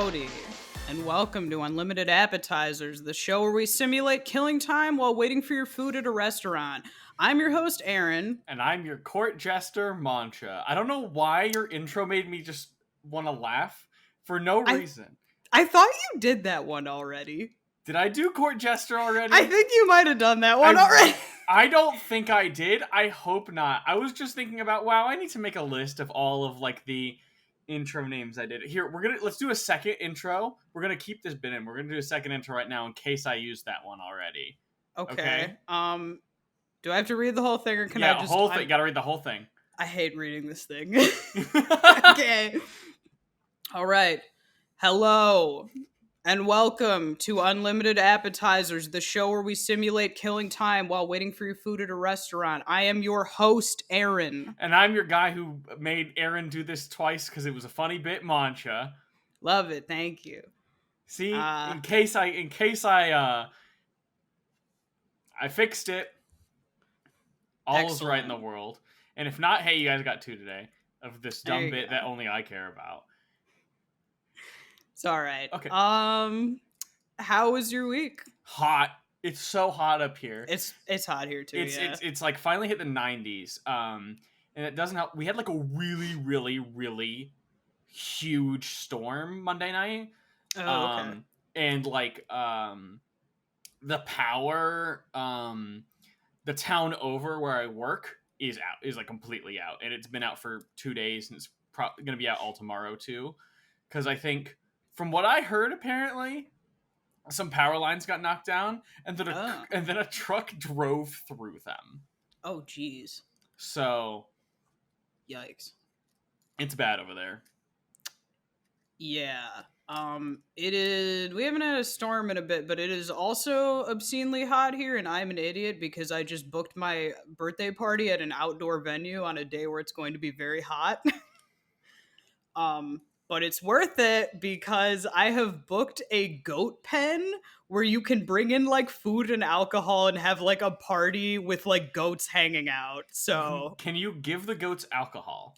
Howdy, and welcome to Unlimited Appetizers, the show where we simulate killing time while waiting for your food at a restaurant. I'm your host, Erin. And I'm your court jester, Mancha. I don't know why your intro made me just want to laugh for no reason. I thought you did that one already. Did I do court jester already? I think you might have done that one already. I don't think I did. I hope not. I was just thinking about, wow, I need to make a list of all of like the intro names I did. Here, let's do a second intro. We're gonna keep this bit in. We're gonna do a second intro right now in case I used that one already. Okay. Do I have to read the whole thing, or can I just? Whole thing. Gotta read the whole thing. I hate reading this thing. Okay. All right. Hello, and welcome to Unlimited Appetizers, the show where we simulate killing time while waiting for your food at a restaurant. I am your host, Erin. And I'm your guy who made Erin do this twice because it was a funny bit, Mancha. Love it, thank you. See, in case I fixed it. All's right in the world. And if not, hey, you guys got two today of this dumb bit that only I care about. It's all right. Okay. How was your week? Hot. It's so hot up here. It's hot here too. It's like finally hit the 90s. And it doesn't help. We had like a really, really, really huge storm Monday night. Oh, okay. And like the power, the town over where I work is like completely out, and it's been out for 2 days, and it's probably gonna be out all tomorrow too. Because I think, from what I heard, apparently some power lines got knocked down, and then a truck drove through them. Oh, jeez. So, yikes! It's bad over there. Yeah. It is. We haven't had a storm in a bit, but it is also obscenely hot here, and I'm an idiot because I just booked my birthday party at an outdoor venue on a day where it's going to be very hot. But it's worth it because I have booked a goat pen where you can bring in like food and alcohol and have like a party with like goats hanging out. So can you give the goats alcohol?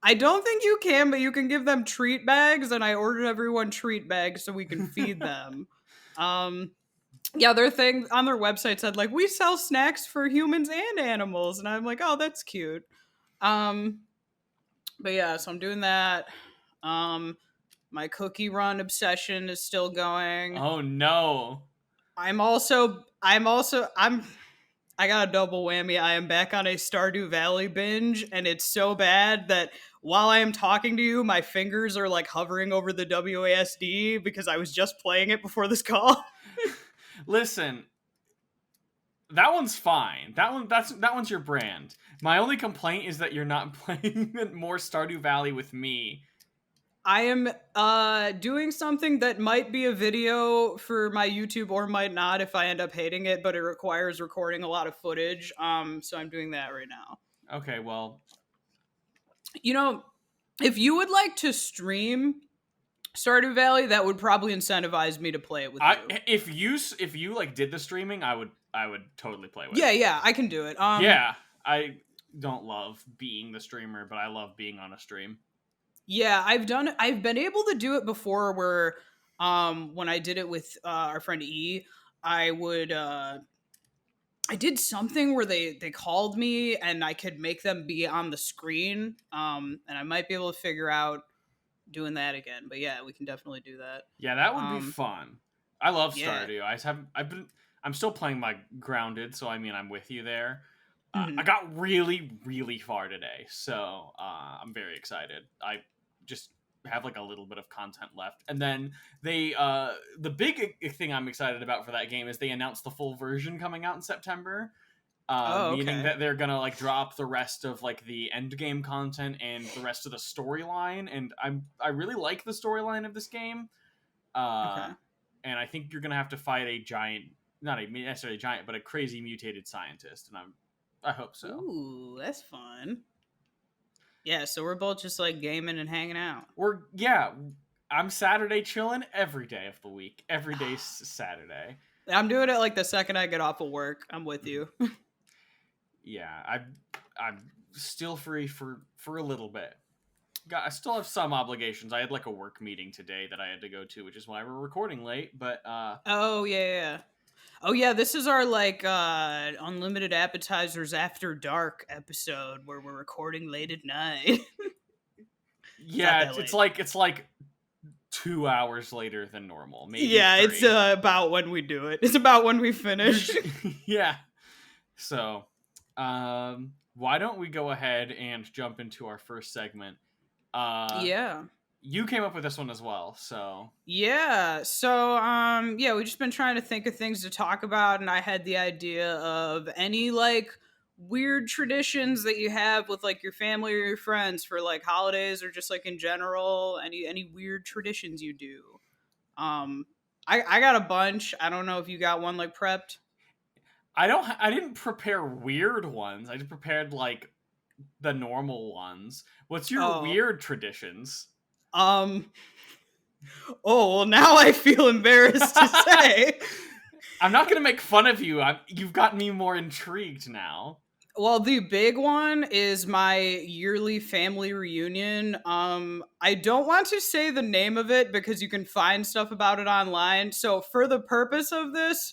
I don't think you can, but you can give them treat bags, and I ordered everyone treat bags so we can feed them. Yeah, their thing on their website said like, we sell snacks for humans and animals, and I'm like, oh, that's cute. But yeah, so I'm doing that. My cookie run obsession is still going. Oh no. I got a double whammy. I am back on a Stardew Valley binge, and it's so bad that while I am talking to you, my fingers are like hovering over the WASD because I was just playing it before this call. Listen, that one's fine. That one's your brand. My only complaint is that you're not playing more Stardew Valley with me. I am doing something that might be a video for my YouTube or might not if I end up hating it, but it requires recording a lot of footage. So I'm doing that right now. Okay, well, you know, if you would like to stream Stardew Valley, that would probably incentivize me to play it with you. If you like did the streaming, I would totally play with. Yeah, I can do it. Yeah, I don't love being the streamer, but I love being on a stream. Yeah, I've been able to do it before where when I did it with our friend E, I did something where they called me and I could make them be on the screen. And I might be able to figure out doing that again. But yeah, we can definitely do that. Yeah, that would be fun. I love Stardew. Yeah. I'm still playing my Grounded, so I mean I'm with you there. I got really, really far today, so I'm very excited. I just have like a little bit of content left, and then they the big thing I'm excited about for that game is they announced the full version coming out in September, meaning that they're gonna like drop the rest of like the end game content and the rest of the storyline, and I really like the storyline of this game, and I think you're gonna have to fight a giant, not necessarily a giant, but a crazy mutated scientist, and I hope so. Ooh, that's fun. Yeah, so we're both just like gaming and hanging out. I'm Saturday chilling every day of the week. Every day's Saturday. I'm doing it like the second I get off of work. I'm with you. Yeah, I'm still free for a little bit. I still have some obligations. I had like a work meeting today that I had to go to, which is why we're recording late. But Oh yeah. Oh yeah, this is our like Unlimited Appetizers After Dark episode where we're recording late at night. It's not yeah, that late. it's like 2 hours later than normal, maybe Yeah, it's 3. about when we do it. It's about when we finish. Yeah. So, why don't we go ahead and jump into our first segment? Yeah. You came up with this one as well, so Yeah. So yeah, we've just been trying to think of things to talk about, and I had the idea of any like weird traditions that you have with like your family or your friends for like holidays or just like in general, any weird traditions you do. Um I got a bunch. I don't know if you got one like prepped. I didn't prepare weird ones. I just prepared like the normal ones. What's your Oh. weird traditions? Um oh, well now I feel embarrassed to say. I'm not gonna make fun of you. You've got me more intrigued now. Well, the big one is my yearly family reunion. I don't want to say the name of it because you can find stuff about it online. So, for the purpose of this,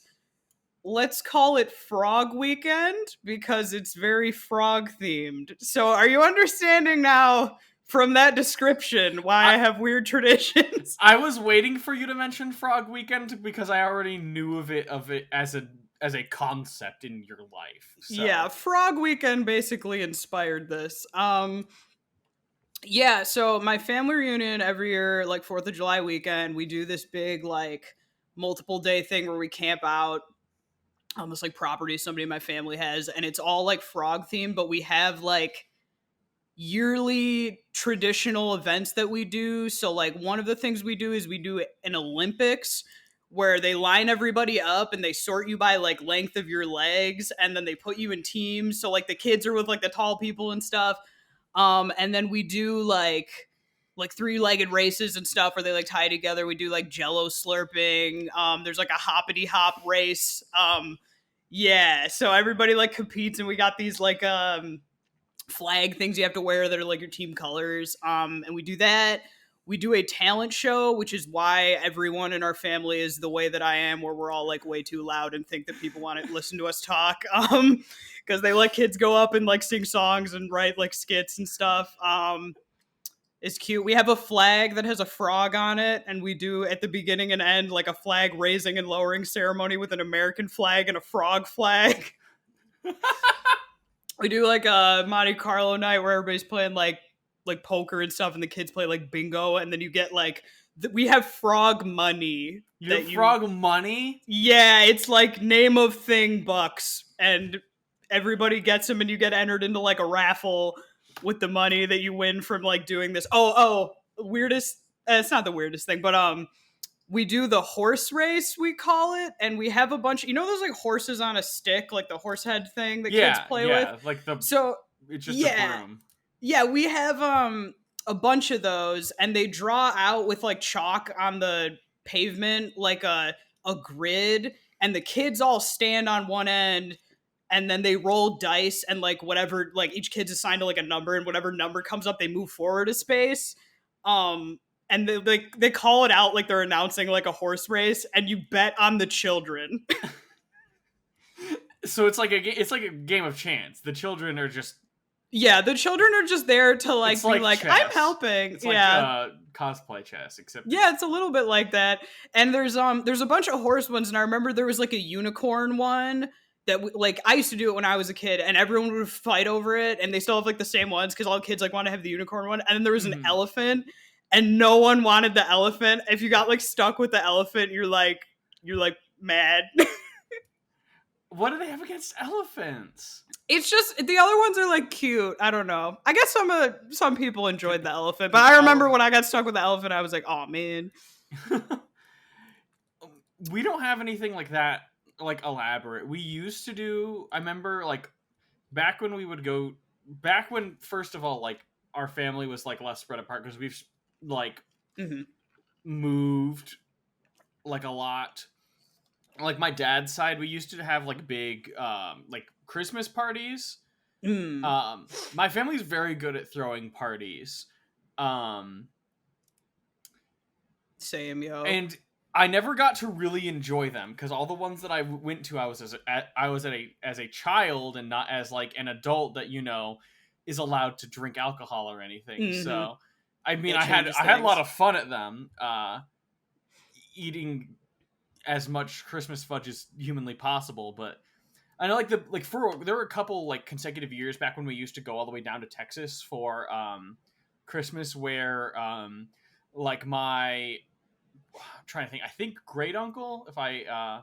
let's call it Frog Weekend because it's very frog themed. So, are you understanding now from that description why I have weird traditions? I was waiting for you to mention Frog Weekend because I already knew of it as a concept in your life. So. Yeah, Frog Weekend basically inspired this. Yeah, so my family reunion every year, like 4th of July weekend, we do this big, like, multiple day thing where we camp out on this, like, property somebody in my family has, and it's all, like, frog themed, but we have, like, yearly traditional events that we do. So, like, one of the things we do is we do an Olympics where they line everybody up and they sort you by, like, length of your legs, and then they put you in teams. So, like, the kids are with, like, the tall people and stuff. And then we do like three-legged races and stuff where they like tie together. We do like jello slurping. There's like a hoppity hop race. Yeah, so everybody like competes, and we got these like flag things you have to wear that are like your team colors. And we do that. We do a talent show, which is why everyone in our family is the way that I am, where we're all like way too loud and think that people want to listen to us talk. Because they let kids go up and like sing songs and write like skits and stuff. It's cute. We have a flag that has a frog on it, and we do at the beginning and end like a flag raising and lowering ceremony with an American flag and a frog flag. We do like a Monte Carlo night where everybody's playing like poker and stuff, and the kids play like bingo, and then you get like we have frog money. You have frog money? Yeah, it's like name of thing bucks, and everybody gets them, and you get entered into like a raffle with the money that you win from like doing this. Weirdest. It's not the weirdest thing, but we do the horse race, we call it, and we have a bunch. You know those like horses on a stick, like the horse head thing that kids play with. Like it's just a broom. Yeah, we have a bunch of those, and they draw out with like chalk on the pavement like a grid, and the kids all stand on one end, and then they roll dice, and like whatever, like each kid's assigned to like a number, and whatever number comes up they move forward a space. And they call it out like they're announcing like a horse race, and you bet on the children. So it's like a game of chance. The children are just the children are just there to like be like I'm helping. It's like cosplay chess, except it's a little bit like that. And there's a bunch of horse ones, and I remember there was like a unicorn one that like I used to do it when I was a kid, and everyone would fight over it, and they still have like the same ones because all the kids like want to have the unicorn one. And then there was an elephant, and no one wanted the elephant. If you got like stuck with the elephant, you're like mad. What do they have against elephants? It's just the other ones are like cute. I don't know. I guess some people enjoyed the elephant, but I remember when I got stuck with the elephant, I was like, oh man. We don't have anything like that, like elaborate. We used to do. I remember like back when first of all like our family was like less spread apart because we've like moved like a lot. Like my dad's side, we used to have like big like Christmas parties. My family's very good at throwing parties. Um, Same, yo. and I never got to really enjoy them because all the ones that I went to, I was as a child and not as like an adult that is allowed to drink alcohol or anything. Mm-hmm. So, I mean, It changes I had a lot things. of fun at them, eating as much Christmas fudge as humanly possible. But I know there were a couple like consecutive years back when we used to go all the way down to Texas for Christmas where like my I'm trying to think. I think great uncle, if I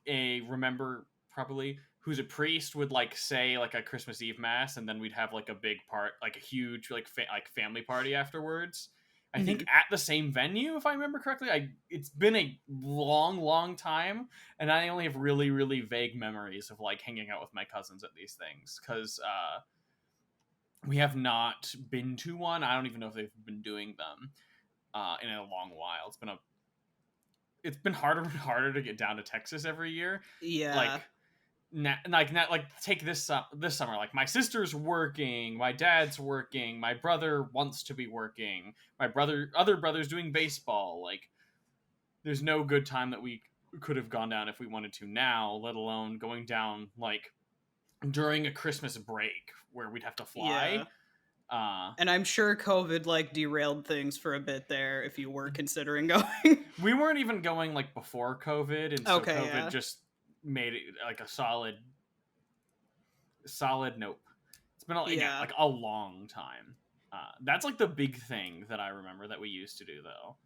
remember properly, who's a priest, would like say like a Christmas Eve mass, and then we'd have like a big like a huge like family party afterwards. I think Mm-hmm. at the same venue, if I remember correctly. It's been a long time, and I only have really really vague memories of like hanging out with my cousins at these things because we have not been to one. I don't even know if they've been doing them in a long while. It's been harder and harder to get down to Texas every year. Yeah. Like, take this summer. Like, my sister's working, my dad's working, my brother wants to be working, other brother's doing baseball. Like, there's no good time that we could have gone down if we wanted to now, let alone going down like during a Christmas break where we'd have to fly. Yeah. And I'm sure COVID like derailed things for a bit there if you were considering going. We weren't even going like before COVID, and so Okay, COVID yeah. just made it like a solid nope. It's been again Yeah. like a long time. That's like the big thing that I remember that we used to do though.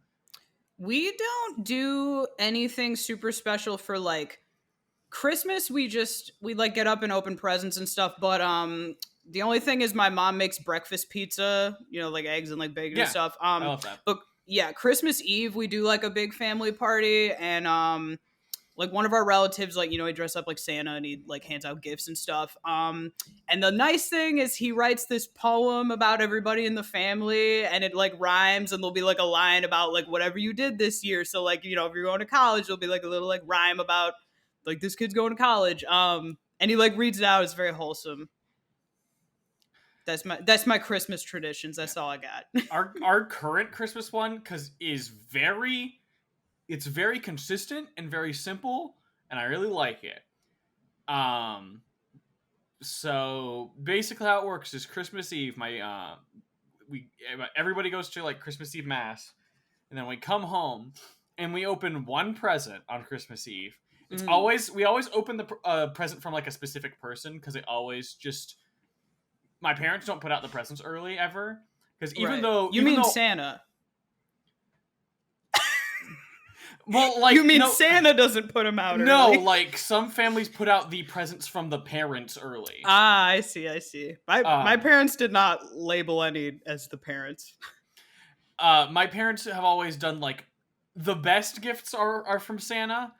We don't do anything super special for like Christmas. We like get up and open presents and stuff, but the only thing is my mom makes breakfast pizza, like eggs and like bacon and Yeah, stuff. I love that. But yeah, Christmas Eve we do like a big family party, and like one of our relatives, like, he dressed up like Santa and he like hands out gifts and stuff. And the nice thing is he writes this poem about everybody in the family, and it like rhymes, and there'll be like a line about like whatever you did this year. So like, if you're going to college, there'll be like a little like rhyme about like this kid's going to college. And he like reads it out. It's very wholesome. That's my Christmas traditions. That's all I got. Our current Christmas one it's very consistent and very simple, and I really like it. So basically how it works is Christmas Eve, everybody goes to like Christmas Eve mass, and then we come home and we open one present on Christmas Eve. We always open the present from like a specific person, because it always just, my parents don't put out the presents early ever, because even though Santa. Well, like, you mean Santa doesn't put them out early? No, like some families put out the presents from the parents early. Ah, I see. My parents did not label any as the parents. My parents have always done like the best gifts are from Santa,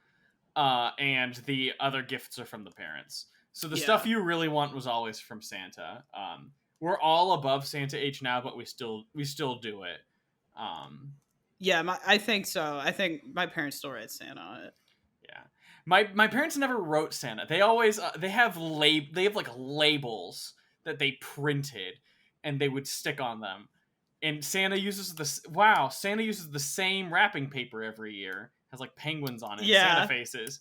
and the other gifts are from the parents. So the stuff you really want was always from Santa. We're all above Santa age now, but we still do it. Yeah, I think so. I think my parents still write Santa on it. Yeah, my parents never wrote Santa. They always they have like labels that they printed and they would stick on them. And Santa uses the same wrapping paper every year. Has like penguins on it, Santa faces.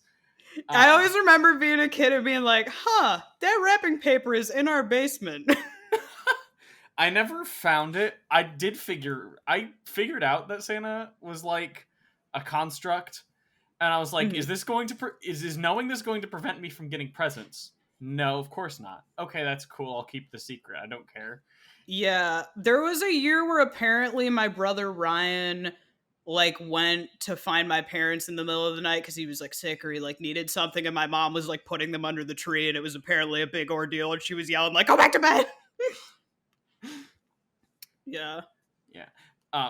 I always remember being a kid and being like, "Huh, that wrapping paper is in our basement." I never found it. I figured out that Santa was like a construct, and I was like, "Is knowing this going to prevent me from getting presents?" No, of course not. Okay, that's cool. I'll keep the secret. I don't care. Yeah, there was a year where apparently my brother Ryan like went to find my parents in the middle of the night because he was like sick or he like needed something, and my mom was like putting them under the tree, and it was apparently a big ordeal, and she was yelling like, "Go back to bed." Yeah.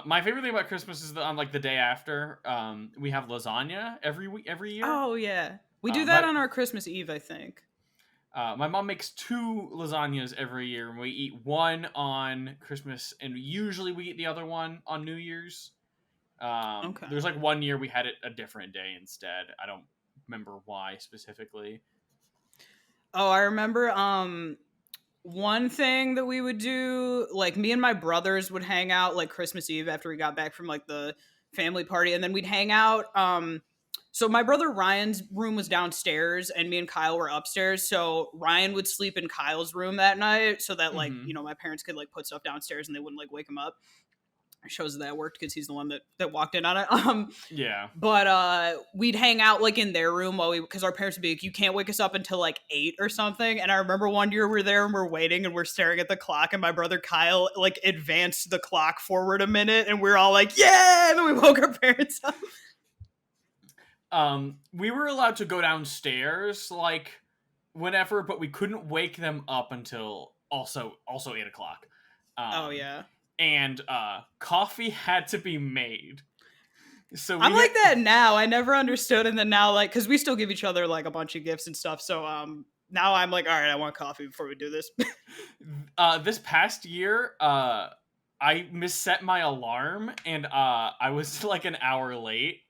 My favorite thing about Christmas is on like the day after, we have lasagna every year. Oh yeah, we do that on our Christmas Eve, I think. My mom makes 2 lasagnas every year, and we eat one on Christmas, and usually we eat the other one on New Year's. Okay. There's like one year we had it a different day instead. I don't remember why specifically. Oh, I remember One thing that we would do, like me and my brothers would hang out like Christmas Eve after we got back from like the family party, and then we'd hang out. So my brother Ryan's room was downstairs, and me and Kyle were upstairs. So Ryan would sleep in Kyle's room that night, so that like Mm-hmm. my parents could like put stuff downstairs and they wouldn't like wake him up. It shows that worked because he's the one that walked in on it. Yeah. But we'd hang out like in their room because our parents would be like, you can't wake us up until like 8 or something. And I remember one year we're there and we're waiting and we're staring at the clock, and my brother Kyle like advanced the clock forward a minute, and we're all like, yeah, and then we woke our parents up. We were allowed to go downstairs like whenever, but we couldn't wake them up until also 8 o'clock. Oh yeah. And coffee had to be made. So I'm like that now. I never understood, and then now like because we still give each other like a bunch of gifts and stuff. So now I'm like, all right, I want coffee before we do this. This past year, I misset my alarm, and I was like an hour late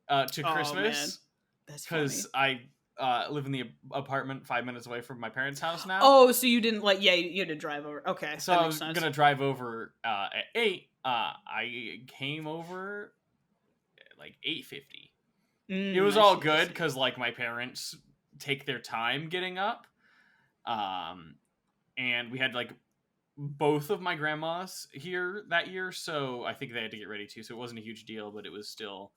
to Christmas. That's because I live in the apartment 5 minutes away from my parents' house now. Oh, so you didn't like? Yeah, you had to drive over. Okay, so I was gonna drive over at 8. I came over at like 8:50. It was all good because like my parents take their time getting up, and we had like both of my grandmas here that year, so I think they had to get ready too. So it wasn't a huge deal, but it was still.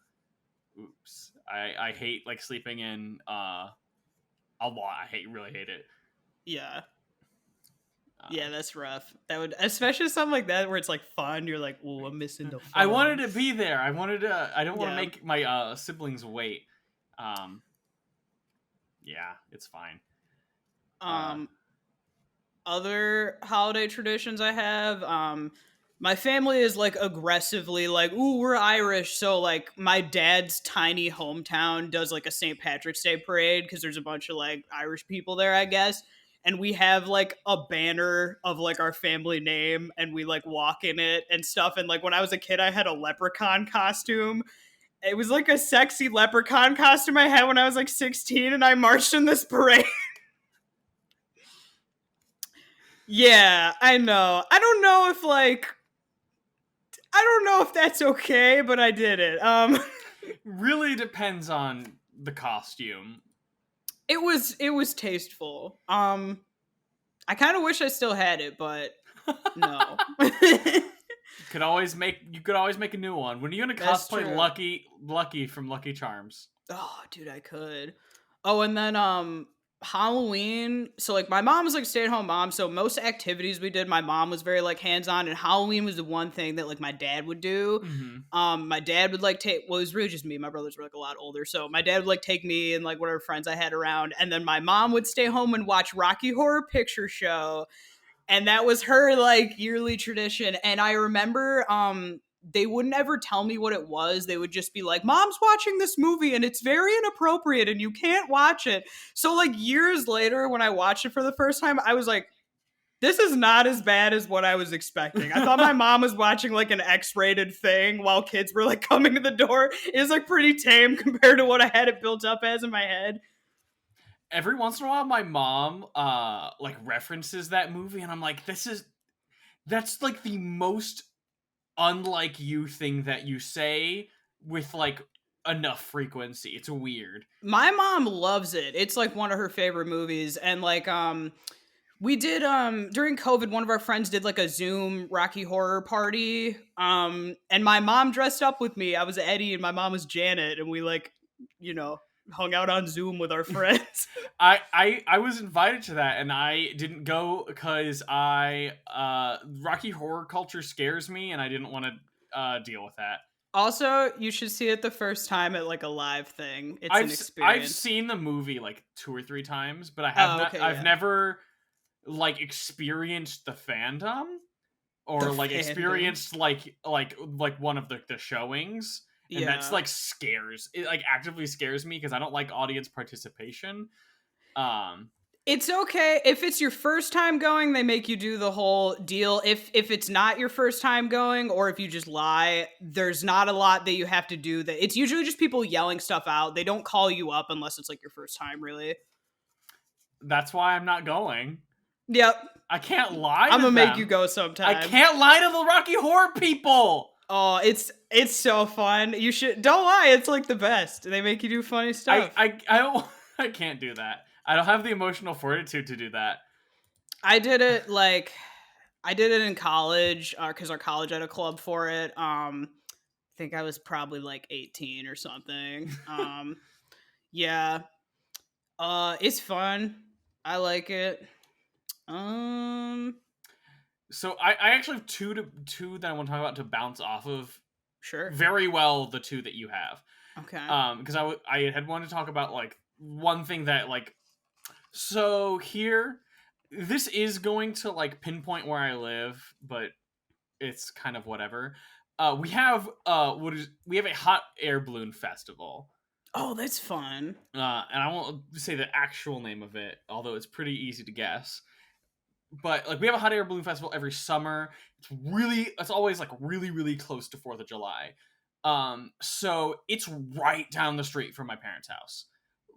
Oops. I hate like sleeping in a lot. Really hate it. Yeah. Yeah, that's rough. That would, especially something like that where it's like fun. You're like, oh, I'm missing the fun. I wanted to be there. I don't want to make my siblings wait. Yeah, it's fine. Other holiday traditions I have, my family is like aggressively like, ooh, we're Irish. So like my dad's tiny hometown does like a St. Patrick's Day parade because there's a bunch of like Irish people there, I guess. And we have like a banner of like our family name, and we like walk in it and stuff. And like when I was a kid, I had a leprechaun costume. It was like a sexy leprechaun costume I had when I was like 16, and I marched in this parade. Yeah, I know. I don't know if that's okay, but I did it. Really depends on the costume. It was tasteful. I kind of wish I still had it, but no. You could always make a new one. When are you gonna cosplay Lucky from Lucky Charms? Oh, dude, I could. Oh, and then Halloween. So like my mom was like stay-at-home mom, so most activities we did, my mom was very like hands-on, and Halloween was the one thing that like my dad would do. Mm-hmm. My dad would like it was really just me. My brothers were like a lot older, so my dad would like take me and like whatever friends I had around, and then my mom would stay home and watch Rocky Horror Picture Show, and that was her like yearly tradition. And I remember they wouldn't ever tell me what it was. They would just be like, Mom's watching this movie and it's very inappropriate and you can't watch it. So like years later, when I watched it for the first time, I was like, this is not as bad as what I was expecting. I thought my mom was watching like an X-rated thing while kids were like coming to the door. It was like pretty tame compared to what I had it built up as in my head. Every once in a while, my mom like references that movie, and I'm like, that's like the most unlike you thing that you say with like enough frequency. It's weird. My mom loves it. It's like one of her favorite movies. And like we did during COVID, one of our friends did like a Zoom Rocky Horror party. And my mom dressed up with me. I was Eddie and my mom was Janet, and we like, hung out on Zoom with our friends. I was invited to that, and I didn't go because Rocky Horror culture scares me, and I didn't want to deal with that. Also, you should see it the first time at like a live thing. It's an experience. I've seen the movie like 2 or 3 times, but I've never like experienced the fandom or like experienced like one of the showings. And that's like it like actively scares me because I don't like audience participation. It's okay if it's your first time going, they make you do the whole deal. If it's not your first time going, or if you just lie, there's not a lot that you have to do. That it's usually just people yelling stuff out. They don't call you up unless it's like your first time, really. That's why I'm not going. Yep. I can't lie I'm to gonna make you them. go I sometime. can't lie to the Rocky Horror people. Oh, it's so fun. You should don't lie. It's like the best. They make you do funny stuff. I don't. I can't do that. I don't have the emotional fortitude to do that. I did it in college because our college had a club for it. I think I was probably like 18 or something. Yeah. It's fun. I like it. Um, So I actually have two that I want to talk about to bounce off of sure. very well the two that you have. Okay. Because I had wanted to talk about like one thing that like so here this is going to like pinpoint where I live, but it's kind of whatever. We have a hot air balloon festival. Oh, that's fun. And I won't say the actual name of it, although it's pretty easy to guess. But like we have a hot air balloon festival every summer. It's always like really really close to 4th of July. So it's right down the street from my parents' house.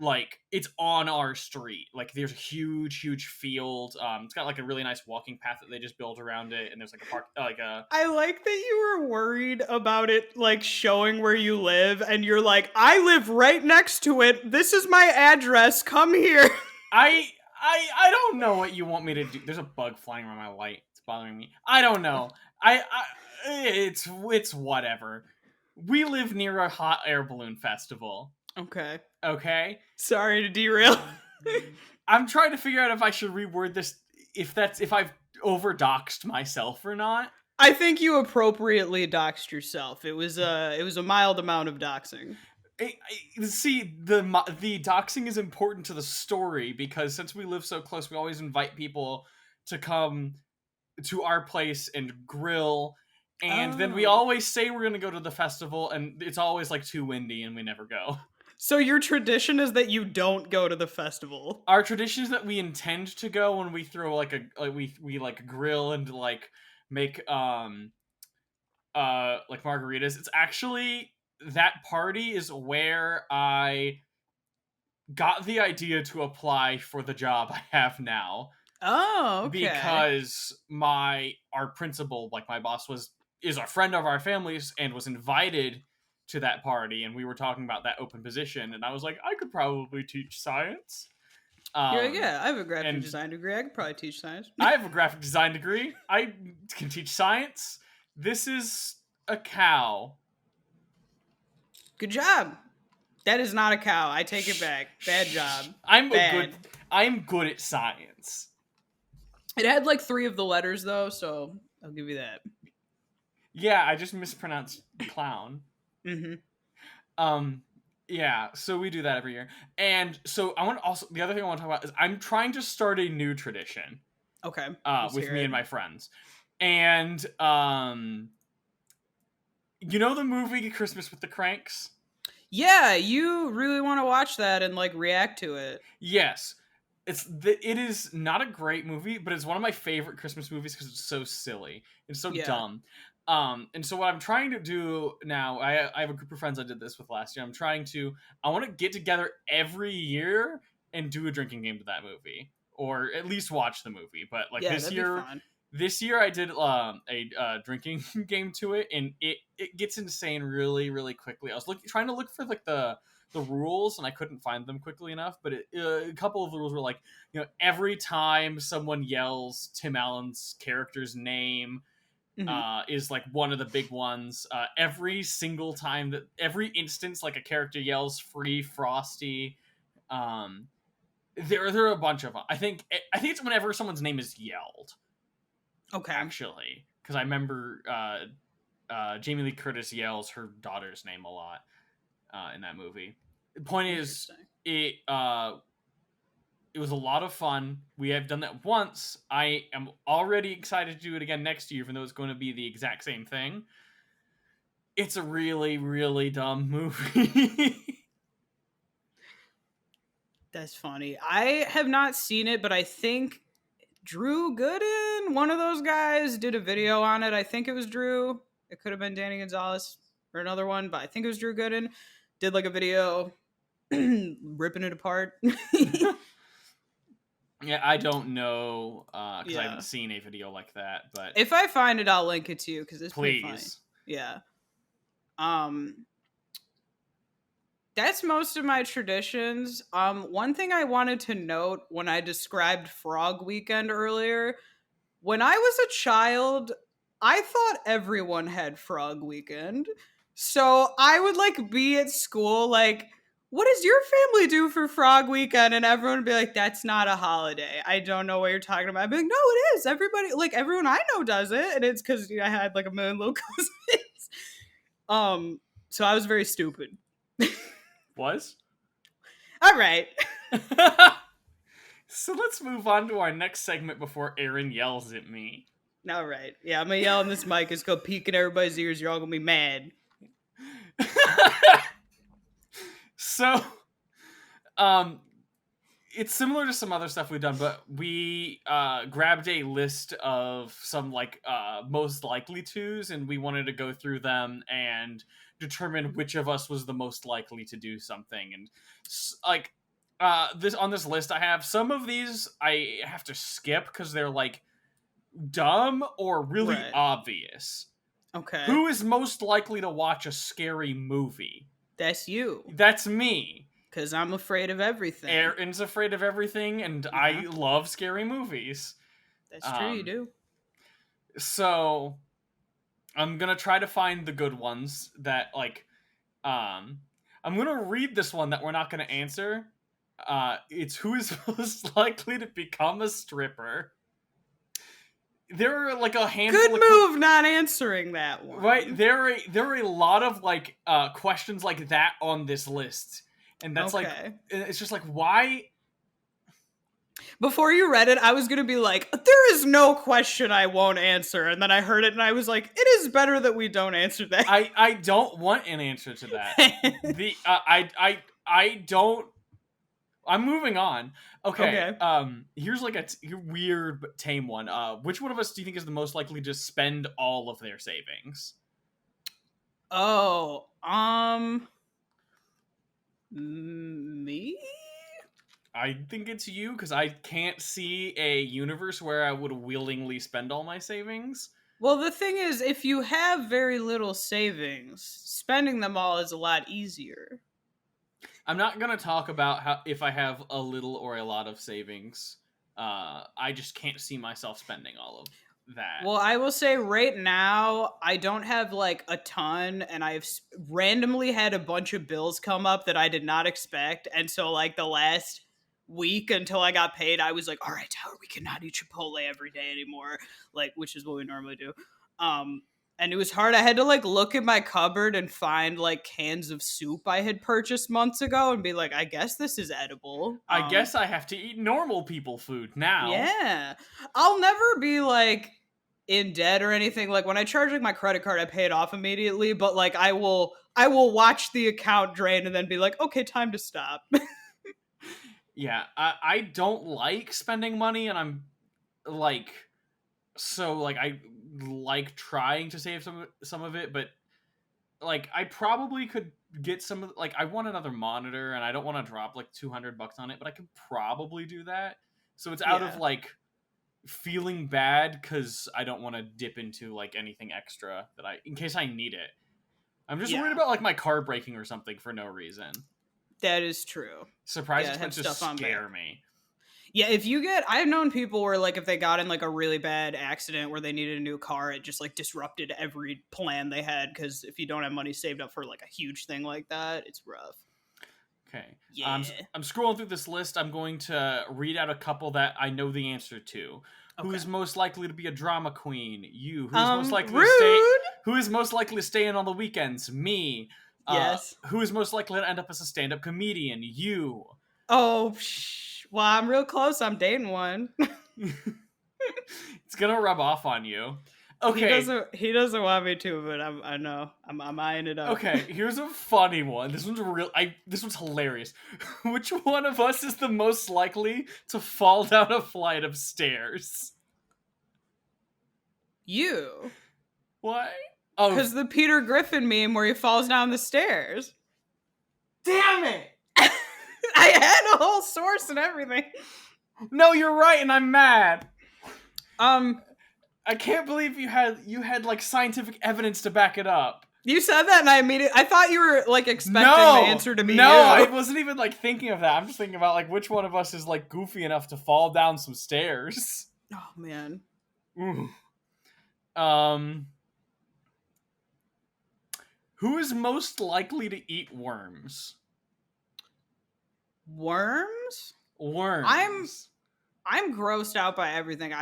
Like it's on our street. Like there's a huge field. It's got like a really nice walking path that they just built around it, and there's like a park, like a. I like that you were worried about it like showing where you live and you're like, I live right next to it. This is my address. Come here. I don't know what you want me to do. There's a bug flying around my light. It's bothering me. I don't know. It's whatever. We live near a hot air balloon festival. Okay. Okay? Sorry to derail. I'm trying to figure out if I should reword this if I've overdoxed myself or not. I think you appropriately doxed yourself. It was a mild amount of doxing. See, the doxing is important to the story because since we live so close, we always invite people to come to our place and grill. And then we always say we're going to go to the festival, and it's always like too windy and we never go. So your tradition is that you don't go to the festival. Our tradition is that we intend to go when we throw like we like grill and like make like margaritas. It's actually that party is where I got the idea to apply for the job I have now. Oh, okay. Because our principal, like my boss, is a friend of our family's and was invited to that party, and we were talking about that open position, and I was like, I could probably teach science. Yeah, I have a graphic design degree. I could probably teach science. I have a graphic design degree. I can teach science. This is a cow. Good job. That is not a cow. I take it back. Bad job. I'm good at science. It had like 3 of the letters though, so I'll give you that. Yeah, I just mispronounced clown. Yeah, so we do that every year. And so the other thing I want to talk about is I'm trying to start a new tradition. Okay. With me and my friends. And you know the movie Christmas with the Kranks? Yeah, you really want to watch that and like react to it. Yes. It is not a great movie, but it's one of my favorite Christmas movies because it's so silly. It's so dumb. And so what I'm trying to do now, I have a group of friends I did this with last year. I want to get together every year and do a drinking game to that movie, or at least watch the movie. But like this year I did a drinking game to it, and it gets insane really really quickly. I was trying to look for like the rules, and I couldn't find them quickly enough. But a couple of the rules were like, every time someone yells Tim Allen's character's name. Is like one of the big ones. Every single time every instance like a character yells "Free Frosty," there are a bunch of them. I think it's whenever someone's name is yelled. Okay. Actually, because I remember Jamie Lee Curtis yells her daughter's name a lot in that movie. The point is, it was a lot of fun. We have done that once. I am already excited to do it again next year, even though it's going to be the exact same thing. It's a really, really dumb movie. That's funny. I have not seen it, but I think Drew Gooden, one of those guys, did a video on it. I think it was Drew. It could have been Danny Gonzalez or another one, but I think it was Drew Gooden. Did like a video ripping it apart. Yeah, I don't know because I Yeah. haven't seen a video like that. But If I find it, I'll link it to you because it's pretty funny. please. Yeah. That's most of my traditions. One thing I wanted to note when I described Frog Weekend earlier, when I was a child, I thought everyone had Frog Weekend. So I would like be at school like, what does your family do for Frog Weekend? And everyone would be like, that's not a holiday. I don't know what you're talking about. I'd be like, no, it is. Everybody, like everyone I know does it. And it's because I had like a million little cousins. So I was very stupid. Was? All right. So let's move on to our next segment before Erin yells at me. All right. Yeah, I'm gonna yell in this mic. It's gonna peek in everybody's ears. You're all gonna be mad. So, it's similar to some other stuff we've done, but we grabbed a list of some like most likely tos, and we wanted to go through them and determine which of us was the most likely to do something. And like this on this list, I have some of these I have to skip because they're like dumb or really obvious. Okay. Who is most likely to watch a scary movie? That's you. That's me. Because I'm afraid of everything. Erin's afraid of everything, and I love scary movies. That's true, you do. So, I'm gonna try to find the good ones that, like, I'm gonna read this one that we're not gonna answer. It's who is most likely to become a stripper. There are like a handful. Good move, not answering that one. Right, there are a lot of like questions like that on this list, and that's like it's just like why. Before you read it, I was gonna be like, "There is no question I won't answer," and then I heard it and I was like, "It is better that we don't answer that." I don't want an answer to that. I don't. I'm moving on. Okay. Here's like a weird but tame one. Which one of us do you think is the most likely to spend all of their savings? Oh, me? I think it's you because I can't see a universe where I would willingly spend all my savings. Well, the thing is, if you have very little savings, spending them all is a lot easier. I'm not gonna talk about how if I have a little or a lot of savings. I just can't see myself spending all of that. Well, I will say right now, I don't have like a ton, and I've randomly had a bunch of bills come up that I did not expect, and so like the last week until I got paid, I was like, all right, Tyler, we cannot eat Chipotle every day anymore, like, which is what we normally do. And it was hard. I had to like look at my cupboard and find like cans of soup I had purchased months ago and be like, I guess this is edible. I guess I have to eat normal people food now. Yeah. I'll never be like in debt or anything. Like when I charge like my credit card, I pay it off immediately, but like I will watch the account drain and then be like, okay, time to stop. Yeah, I don't like spending money, and I'm like, so like I like trying to save some of it, but like I probably could get some of like I want another monitor, and I don't want to drop like $200 on it, but I could probably do that. So it's out of like feeling bad because I don't want to dip into like anything extra that in case I need it. I'm just worried about like my car breaking or something for no reason. That is true. Surprise expenses scare me. Yeah, I've known people where like if they got in like a really bad accident where they needed a new car, it just like disrupted every plan they had because if you don't have money saved up for like a huge thing like that, it's rough. Okay. Yeah. I'm scrolling through this list. I'm going to read out a couple that I know the answer to. Okay. Who is most likely to be a drama queen? You. Who is most likely to stay? Who is most likely to stay in on the weekends? Me. Yes. Who is most likely to end up as a stand-up comedian? You. Oh, well, I'm real close. I'm dating one. It's gonna rub off on you. Okay. He doesn't want me to, but I know. I'm eyeing it up. Okay, here's a funny one. This one's hilarious. Which one of us is the most likely to fall down a flight of stairs? You. Why? Oh, because the Peter Griffin meme where he falls down the stairs. Damn it! I had a whole source and everything. No, you're right, and I'm mad. Um, I can't believe you had like scientific evidence to back it up. you said that, and I thought you were like expecting the answer to be you. I wasn't even like thinking of that. I'm just thinking about like which one of us is like goofy enough to fall down some stairs. Oh man. Ooh. Who is most likely to eat worms? Worms? Worms. I'm grossed out by everything.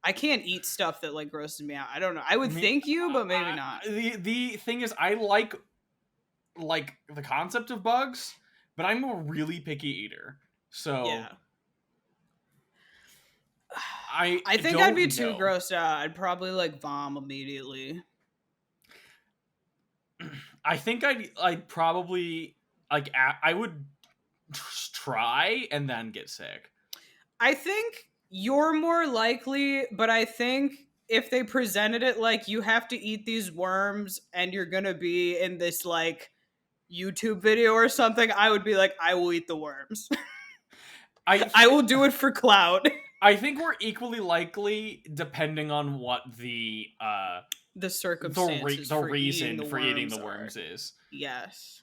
I can't eat stuff that like grosses me out. I don't know. I would think you, but maybe not. The thing is, I like the concept of bugs, but I'm a really picky eater. So yeah. I think I'd be too grossed out. I'd probably like vom immediately. I think I'd probably like I would try and then get sick. I think you're more likely, but I think if they presented it like you have to eat these worms and you're gonna be in this like YouTube video or something, I would be like, I will eat the worms. I will do it for clout. I think we're equally likely depending on what the circumstances, the reason for eating the worms is. Yes.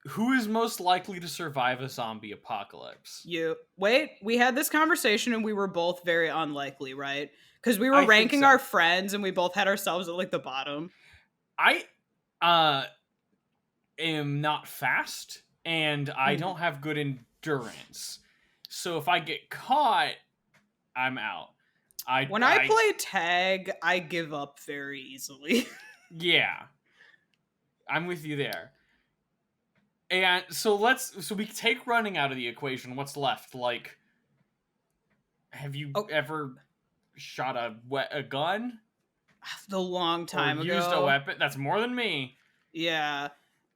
Who is most likely to survive a zombie apocalypse? You. Wait, we had this conversation and we were both very unlikely, right? Because we were ranking our friends and we both had ourselves at like the bottom. I am not fast and I don't have good endurance. So if I get caught, I'm out. When I play tag, I give up very easily. Yeah. I'm with you there. And so we take running out of the equation. What's left? Like, have you ever shot a gun? A long time ago. Used a weapon? That's more than me. Yeah.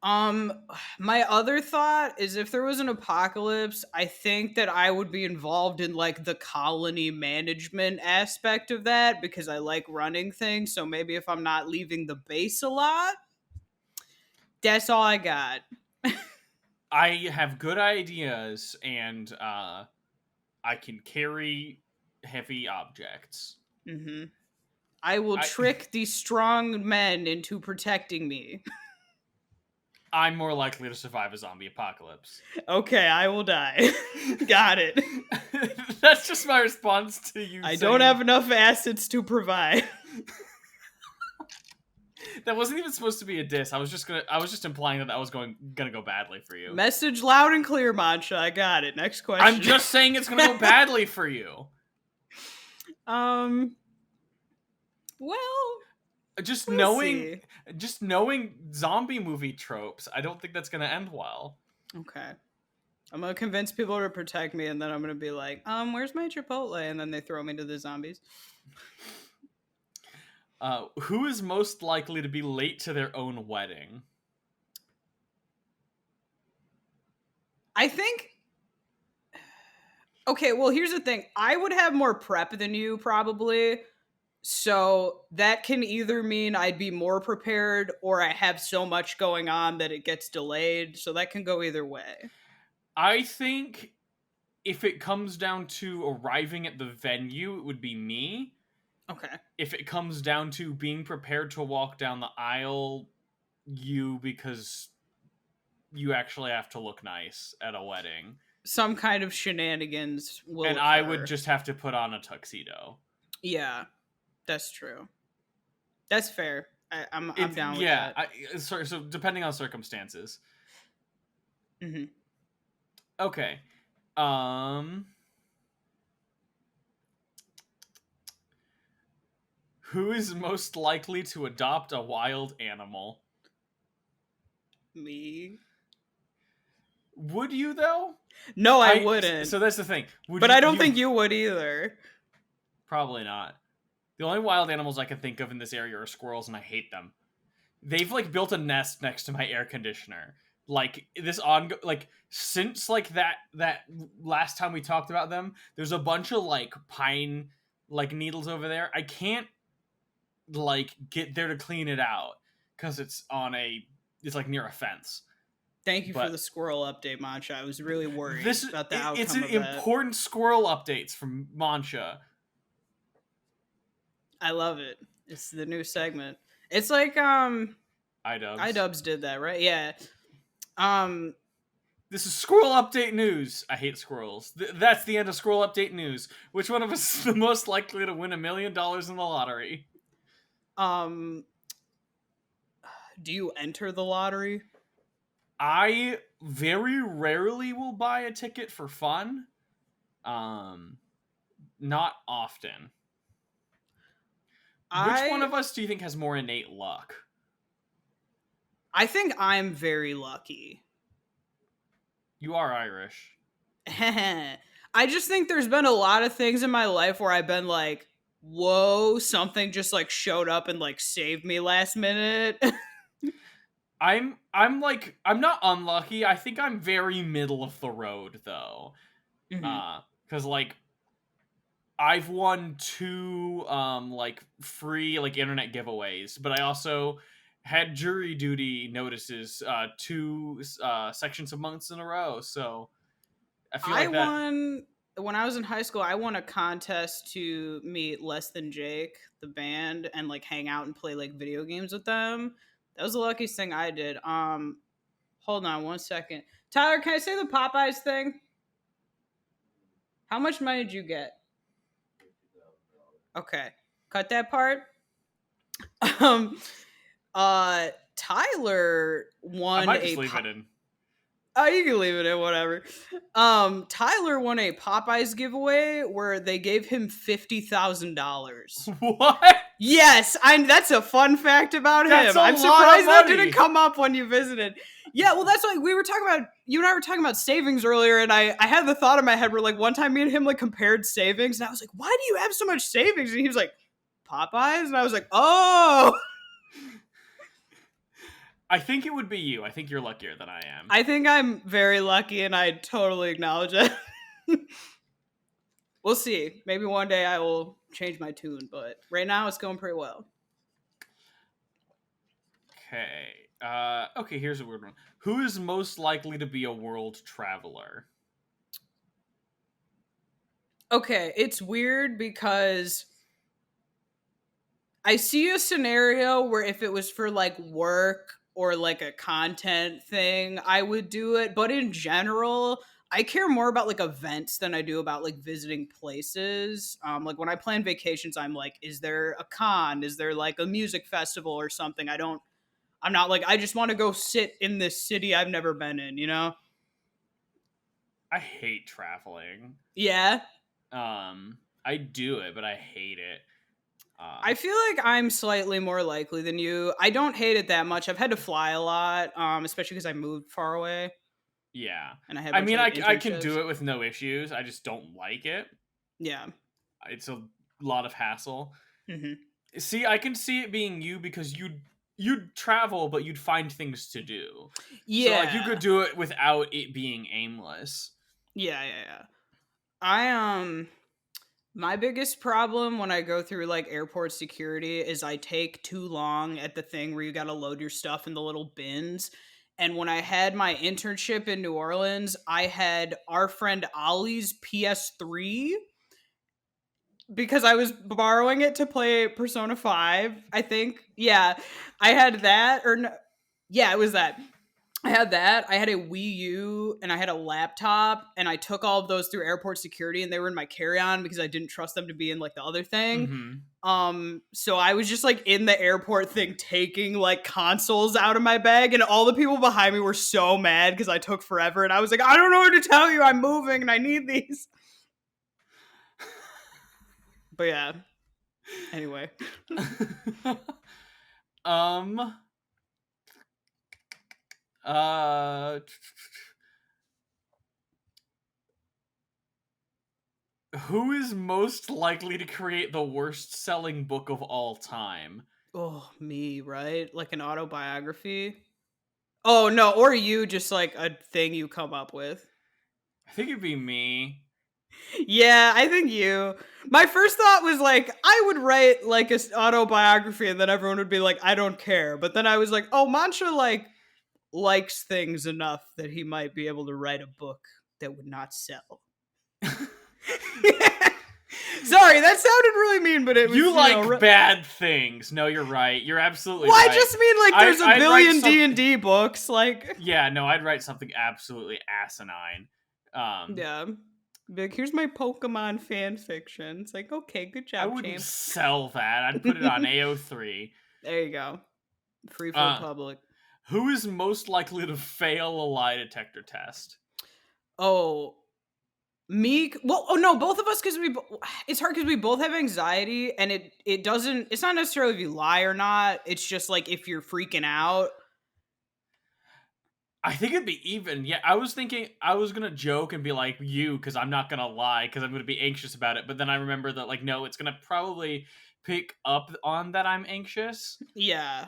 My other thought is if there was an apocalypse, I think that I would be involved in like the colony management aspect of that because I like running things. So maybe if I'm not leaving the base a lot, that's all I got. I have good ideas and I can carry heavy objects. Mm-hmm. I will trick these strong men into protecting me. I'm more likely to survive a zombie apocalypse. Okay, I will die. Got it. That's just my response to you. I don't have enough assets to provide. That wasn't even supposed to be a diss. I was just implying that was gonna go badly for you. Message loud and clear, Mancha. I got it. Next question. I'm just saying it's gonna go badly for you. Well, just knowing zombie movie tropes, I don't think that's gonna end well. Okay. I'm gonna convince people to protect me, and then I'm gonna be like, where's my Chipotle? And then they throw me to the zombies. Who is most likely to be late to their own wedding? I think... Okay, well, here's the thing. I would have more prep than you, probably. So that can either mean I'd be more prepared or I have so much going on that it gets delayed. So that can go either way. I think if it comes down to arriving at the venue, it would be me. Okay. If it comes down to being prepared to walk down the aisle, you, because you actually have to look nice at a wedding. Some kind of shenanigans will occur. I would just have to put on a tuxedo. Yeah, that's true. That's fair. I'm down with that. So depending on circumstances. Mm-hmm. Okay. Who is most likely to adopt a wild animal? Me. Would you, though? No, I wouldn't. So that's the thing. I don't think you would either. Probably not. The only wild animals I can think of in this area are squirrels, and I hate them. They've, like, built a nest next to my air conditioner. Like, since, like, that last time we talked about them, there's a bunch of, like, pine, like, needles over there. I can't, like, get there to clean it out, because it's like, near a fence. Thank you for But the squirrel update, Mancha. I was really worried this about the it's outcome an of that. important squirrel updates from Mancha. I love it. It's the new segment. It's like iDubbbz. iDubbbz did that, right? Yeah. Um This is squirrel update news. I hate squirrels. That's the end of squirrel update news. Which one of us is the most likely to win $1 million in the lottery? um do you enter the lottery? I very rarely will buy a ticket for fun. Not often. Which one of us do you think has more innate luck? I think I'm very lucky. You are Irish. I just think there's been a lot of things in my life where I've been like, whoa, something just like showed up and like saved me last minute. I'm not unlucky. I think I'm very middle of the road though. Mm-hmm. Cuz like I've won 2 like free like internet giveaways, but I also had jury duty notices 2 sections of months in a row. So I feel like that won when I was in high school. I won a contest to meet Less Than Jake, the band, and like hang out and play like video games with them. That was the luckiest thing I did. Hold on one second, Tyler. Can I say the Popeyes thing? How much money did you get? Okay, cut that part. Um, Tyler I won might just a. leave it in. Oh, you can leave it in, whatever. Tyler won a Popeyes giveaway where they gave him $50,000. What? Yes, that's a fun fact about That's him. a I'm lot of surprised that money. didn't come up when you visited. Yeah, well, that's like we were talking about. You and I were talking about savings earlier, and I had the thought in my head where like one time me and him like compared savings, and I was like, "Why do you have so much savings?" And he was like, "Popeyes," and I was like, "Oh." I think it would be you. I think you're luckier than I am. I think I'm very lucky, and I totally acknowledge it. We'll see. Maybe one day I will change my tune, but right now it's going pretty well. Okay. Okay, here's a weird one. Who is most likely to be a world traveler? Okay, it's weird because I see a scenario where if it was for like work or like a content thing, I would do it. But in general, I care more about like events than I do about like visiting places. Like when I plan vacations, I'm like, is there a con? Is there like a music festival or something? I'm not like, I just want to go sit in this city I've never been in, you know? I hate traveling. Yeah. I do it, but I hate it. I feel like I'm slightly more likely than you. I don't hate it that much. I've had to fly a lot, especially because I moved far away. Yeah. And I had I mean, I can internships. do it with no issues. I just don't like it. Yeah. It's a lot of hassle. Mm-hmm. See, I can see it being you because you'd travel, but you'd find things to do. Yeah. So, like, you could do it without it being aimless. Yeah. My biggest problem when I go through like airport security is I take too long at the thing where you got to load your stuff in the little bins. And when I had my internship in New Orleans, I had our friend Ollie's PS3 because I was borrowing it to play Persona 5, I think. Yeah, I had that, or no, yeah, it was that. I had that. I had a Wii U and I had a laptop, and I took all of those through airport security, and they were in my carry-on because I didn't trust them to be in like the other thing. So I was just like in the airport thing taking like consoles out of my bag, and all the people behind me were so mad because I took forever, and I was like, I don't know what to tell you. I'm moving and I need these. But yeah. Anyway. Who is most likely to create the worst selling book of all time? Oh, me, right? Like an autobiography? Oh, no, or you, just like a thing you come up with. I think it'd be me. Yeah, I think you. My first thought was like, I would write like an autobiography and then everyone would be like, I don't care. But then I was like, oh, Mancha like likes things enough that he might be able to write a book that would not sell. Sorry, that sounded really mean, but it was you like bad things. No, you're right. You're absolutely right. I just mean like there's a billion D&D books. Like, yeah, no, I'd write something absolutely asinine. Yeah. Like, here's my Pokemon fan fiction. It's like, okay, good job, I wouldn't champ. sell that. I'd put it on AO3. There you go. Free for the public. Who is most likely to fail a lie detector test? Oh, me? Well, oh no, both of us, because it's hard because we both have anxiety, and it doesn't, it's not necessarily if you lie or not. It's just like if you're freaking out. I think it'd be even. Yeah, I was thinking I was gonna joke and be like you, because I'm not gonna lie, because I'm gonna be anxious about it. But then I remember that, like, no, it's gonna probably pick up on that I'm anxious. Yeah.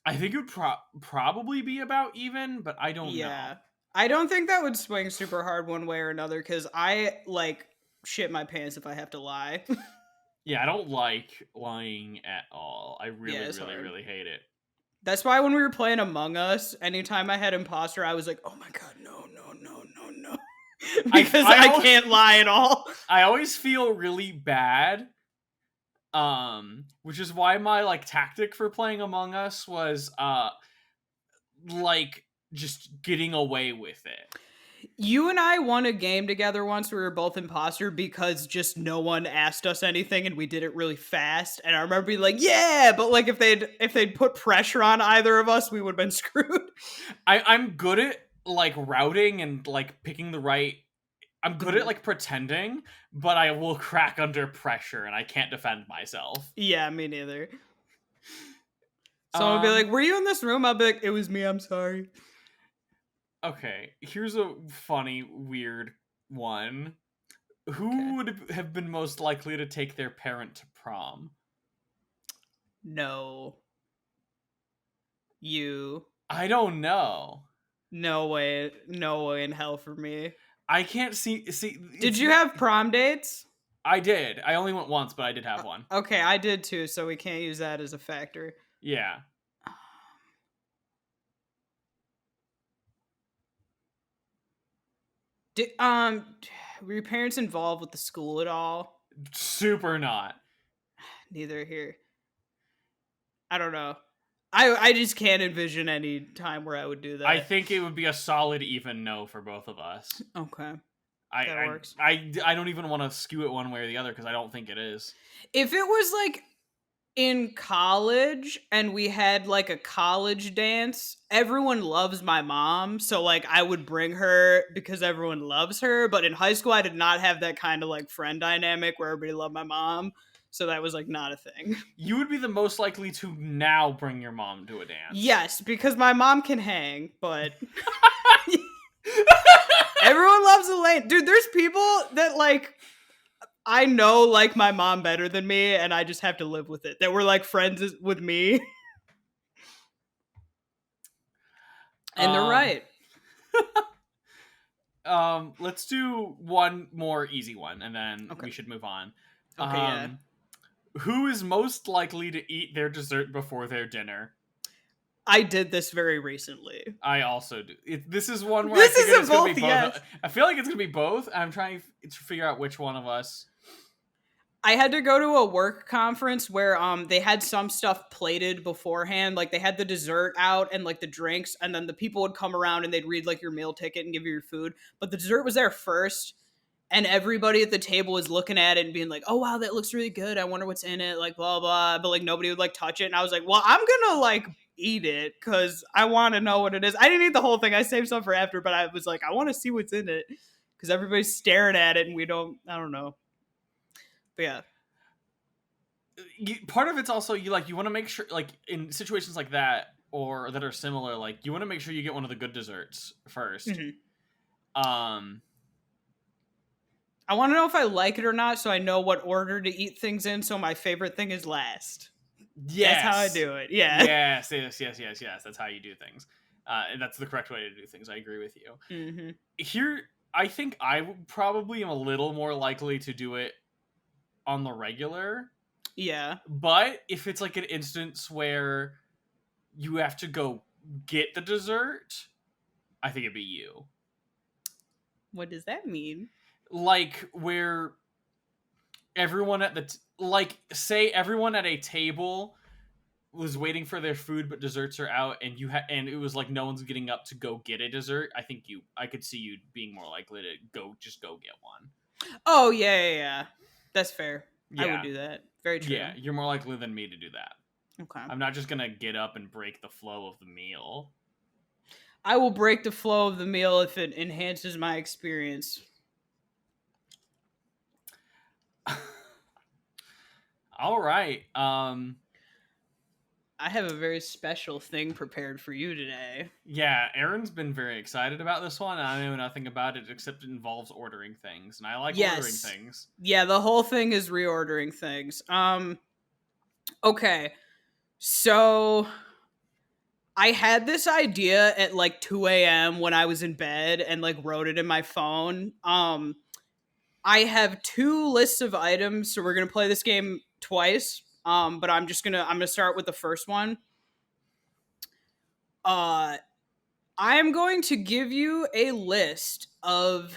I think it would probably be about even, but I don't know. I don't think that would swing super hard one way or another, because I like shit my pants if I have to lie. Yeah, I don't like lying at all. I really hate it. That's why when we were playing Among Us, anytime I had imposter, I was like, oh my god, no. Because I can't lie at all. I always feel really bad. Which is why my like tactic for playing Among Us was like just getting away with it. You and I won a game together once. We were both imposter because just no one asked us anything, and we did it really fast. And I remember being like, "Yeah," but like if they'd put pressure on either of us, we would have been screwed. I'm good at like routing and like picking the right. I'm good at like pretending, but I will crack under pressure, and I can't defend myself. Yeah, me neither. Someone would be like, "Were you in this room?" I'll be like, "It was me. I'm sorry." Okay, here's a funny, weird one. Who would have been most likely to take their parent to prom? No. You. I don't know. No way in hell for me. I can't see. Did you have prom dates? I did. I only went once, but I did have one. Okay, I did too, so we can't use that as a factor. Yeah. Were your parents involved with the school at all? Super not. Neither here. I don't know. I just can't envision any time where I would do that. I think it would be a solid even no for both of us. Okay. That works. I don't even want to skew it one way or the other because I don't think it is. If it was like in college and we had like a college dance, everyone loves my mom, so like I would bring her because everyone loves her. But in high school I did not have that kind of like friend dynamic where everybody loved my mom, so that was like not a thing. You would be the most likely to now bring your mom to a dance. Yes, because my mom can hang, but everyone loves Elaine. Dude, there's people that like I know like my mom better than me, and I just have to live with it. That were like friends with me. And they're right. Let's do one more easy one, and then we should move on. Okay, yeah. Who is most likely to eat their dessert before their dinner? I did this very recently. I also do. This is one where this is both, gonna be both. Yes. I feel like it's gonna be both. I'm trying to figure out which one of us. I had to go to a work conference where they had some stuff plated beforehand. Like they had the dessert out and like the drinks, and then the people would come around and they'd read like your meal ticket and give you your food. But the dessert was there first, and everybody at the table was looking at it and being like, "Oh wow, that looks really good. I wonder what's in it." Like blah blah. But like nobody would like touch it, and I was like, "Well, I'm gonna like eat it because I want to know what it is." I didn't eat the whole thing. I saved some for after, but I was like, I want to see what's in it because everybody's staring at it and I don't know. But yeah. Part of it's also you want to make sure, like in situations like that or that are similar, like you want to make sure you get one of the good desserts first. Mm-hmm. I want to know if I like it or not, so I know what order to eat things in. So my favorite thing is last. Yes, that's how I do it. Yeah. Yes. That's how you do things, and that's the correct way to do things. I agree with you. Mm-hmm. Here, I think I probably am a little more likely to do it on the regular. Yeah. But if it's like an instance where you have to go get the dessert, I think it'd be you. What does that mean? Like where everyone at the say everyone at a table was waiting for their food, but desserts are out, and and it was like no one's getting up to go get a dessert. I could see you being more likely to go get one. Oh yeah. That's fair. Yeah. I would do that. Very true. Yeah, you're more likely than me to do that. Okay. I'm not just gonna get up and break the flow of the meal. I will break the flow of the meal if it enhances my experience. All right. I have a very special thing prepared for you today. Yeah, Erin's been very excited about this one. I know nothing about it except it involves ordering things, and I like ordering things. Yeah, the whole thing is reordering things. Okay. So I had this idea at like 2 a.m. when I was in bed and like wrote it in my phone. I have 2 lists of items, so we're gonna play this game twice. But I'm gonna start with the first one. I am going to give you a list of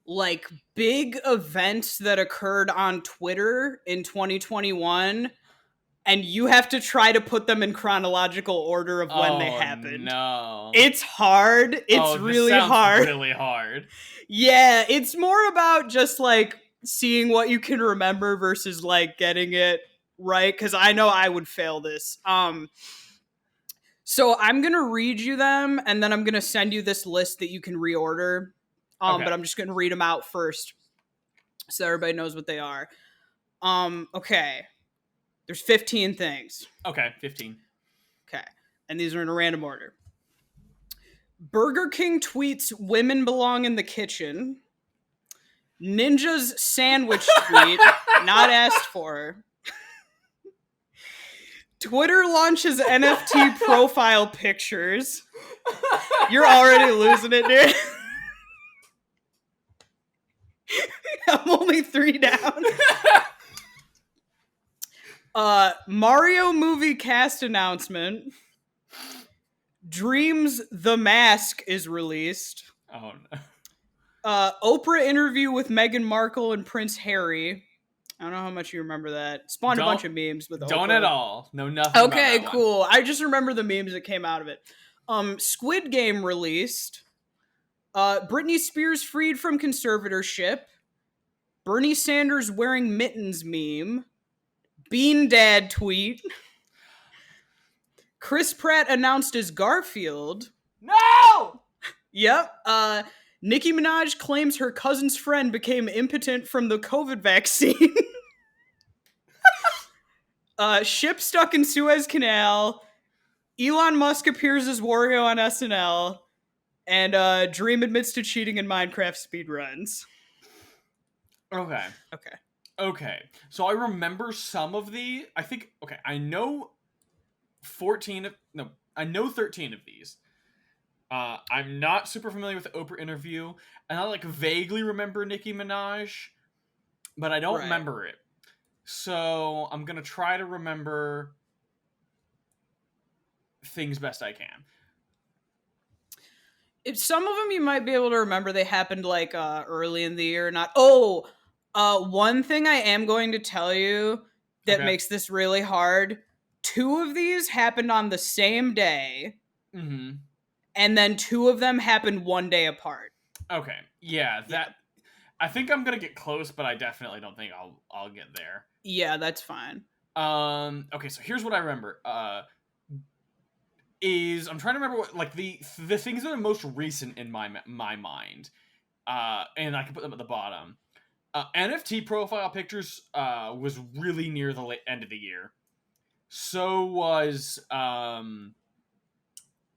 like big events that occurred on Twitter in 2021, and you have to try to put them in chronological order of when they happened. No. It's hard. It's really hard. Really hard. Yeah, it's more about just like seeing what you can remember versus like getting it right, because I know I would fail this. So I'm gonna read you them, and then I'm gonna send you this list that you can reorder. Okay. But I'm just gonna read them out first, so everybody knows what they are. Okay. There's 15 things. Okay, 15. Okay, and these are in a random order. Burger King tweets women belong in the kitchen. Ninja's sandwich tweet, not asked for. Twitter launches NFT profile pictures. You're already losing it, dude. I'm only 3 down. Mario movie cast announcement. Dreams The Mask is released. Oh no. Oprah interview with Meghan Markle and Prince Harry. I don't know how much you remember that. Spawned a bunch of memes with Oprah. Don't at all. No, nothing. Okay, about that cool. One. I just remember the memes that came out of it. Squid Game released. Britney Spears freed from conservatorship. Bernie Sanders wearing mittens meme. Bean Dad tweet. Chris Pratt announced as Garfield. No! Yep. Nicki Minaj claims her cousin's friend became impotent from the COVID vaccine. Ship stuck in Suez Canal. Elon Musk appears as Wario on SNL. And Dream admits to cheating in Minecraft speedruns. Okay. So I remember some of the. I know 13 of these. I'm not super familiar with the Oprah interview, and I like vaguely remember Nicki Minaj, but I don't remember it. So I'm gonna try to remember things best I can. If some of them you might be able to remember, they happened like early in the year. One thing I am going to tell you that makes this really hard. 2 of these happened on the same day. Mm-hmm. And then 2 of them happened one day apart. Okay. Yeah, I think I'm gonna get close, but I definitely don't think I'll get there. Yeah, that's fine. Okay, so here's what I remember. I'm trying to remember what like the things that are most recent in my mind. And I can put them at the bottom. NFT profile pictures was really near the end of the year. So was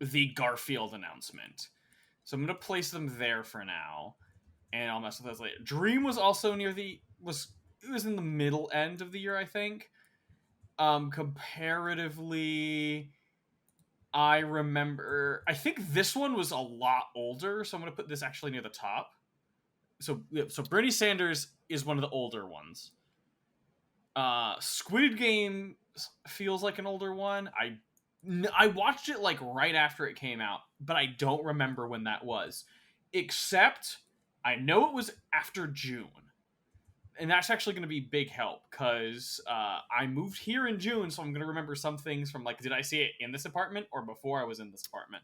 the Garfield announcement. So I'm gonna place them there for now, and I'll mess with those later. Dream was also it was in the middle end of the year, I think. Comparatively, I think this one was a lot older, so I'm gonna put this actually near the top. So Bernie Sanders is one of the older ones. Squid Game feels like an older one. I I watched it like right after it came out, but I don't remember when that was. Except I know it was after June. And that's actually going to be big help because I moved here in June, so I'm going to remember some things from like, did I see it in this apartment or before I was in this apartment?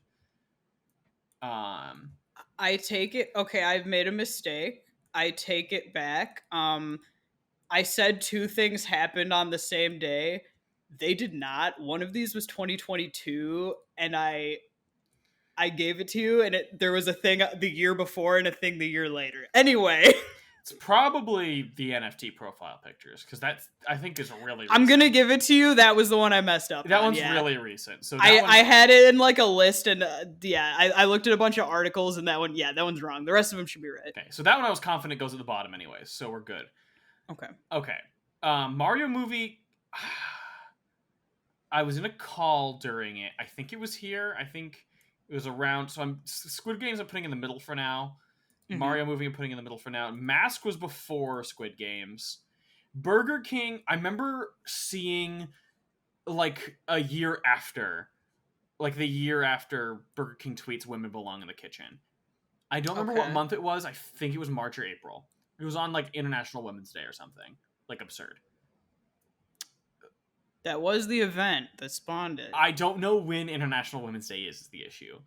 I take it. Okay, I've made a mistake. I take it back. I said two things happened on the same day. They did not. One of these was 2022, and I gave it to you, and there was a thing the year before and a thing the year later. Anyway, it's probably the NFT profile pictures because that's I think is really. Recent. I'm gonna give it to you. That was the one I messed up. That one's yeah. really recent. So I had it in like a list, and I looked at a bunch of articles, and that one's wrong. The rest of them should be right. Okay, so that one I was confident goes at the bottom, anyways. So we're good. Okay. Mario movie. I was in a call during it. I think it was here. I think it was around. So Squid Games I'm putting in the middle for now. Mm-hmm. Mario movie I'm putting in the middle for now. Mask was before Squid Games. Burger King, I remember seeing like a year after. Like the year after Burger King tweets women belong in the kitchen. I don't remember what month it was. I think it was March or April. It was on like International Women's Day or something. Like absurd. That was the event that spawned it. I don't know when International Women's Day is the issue.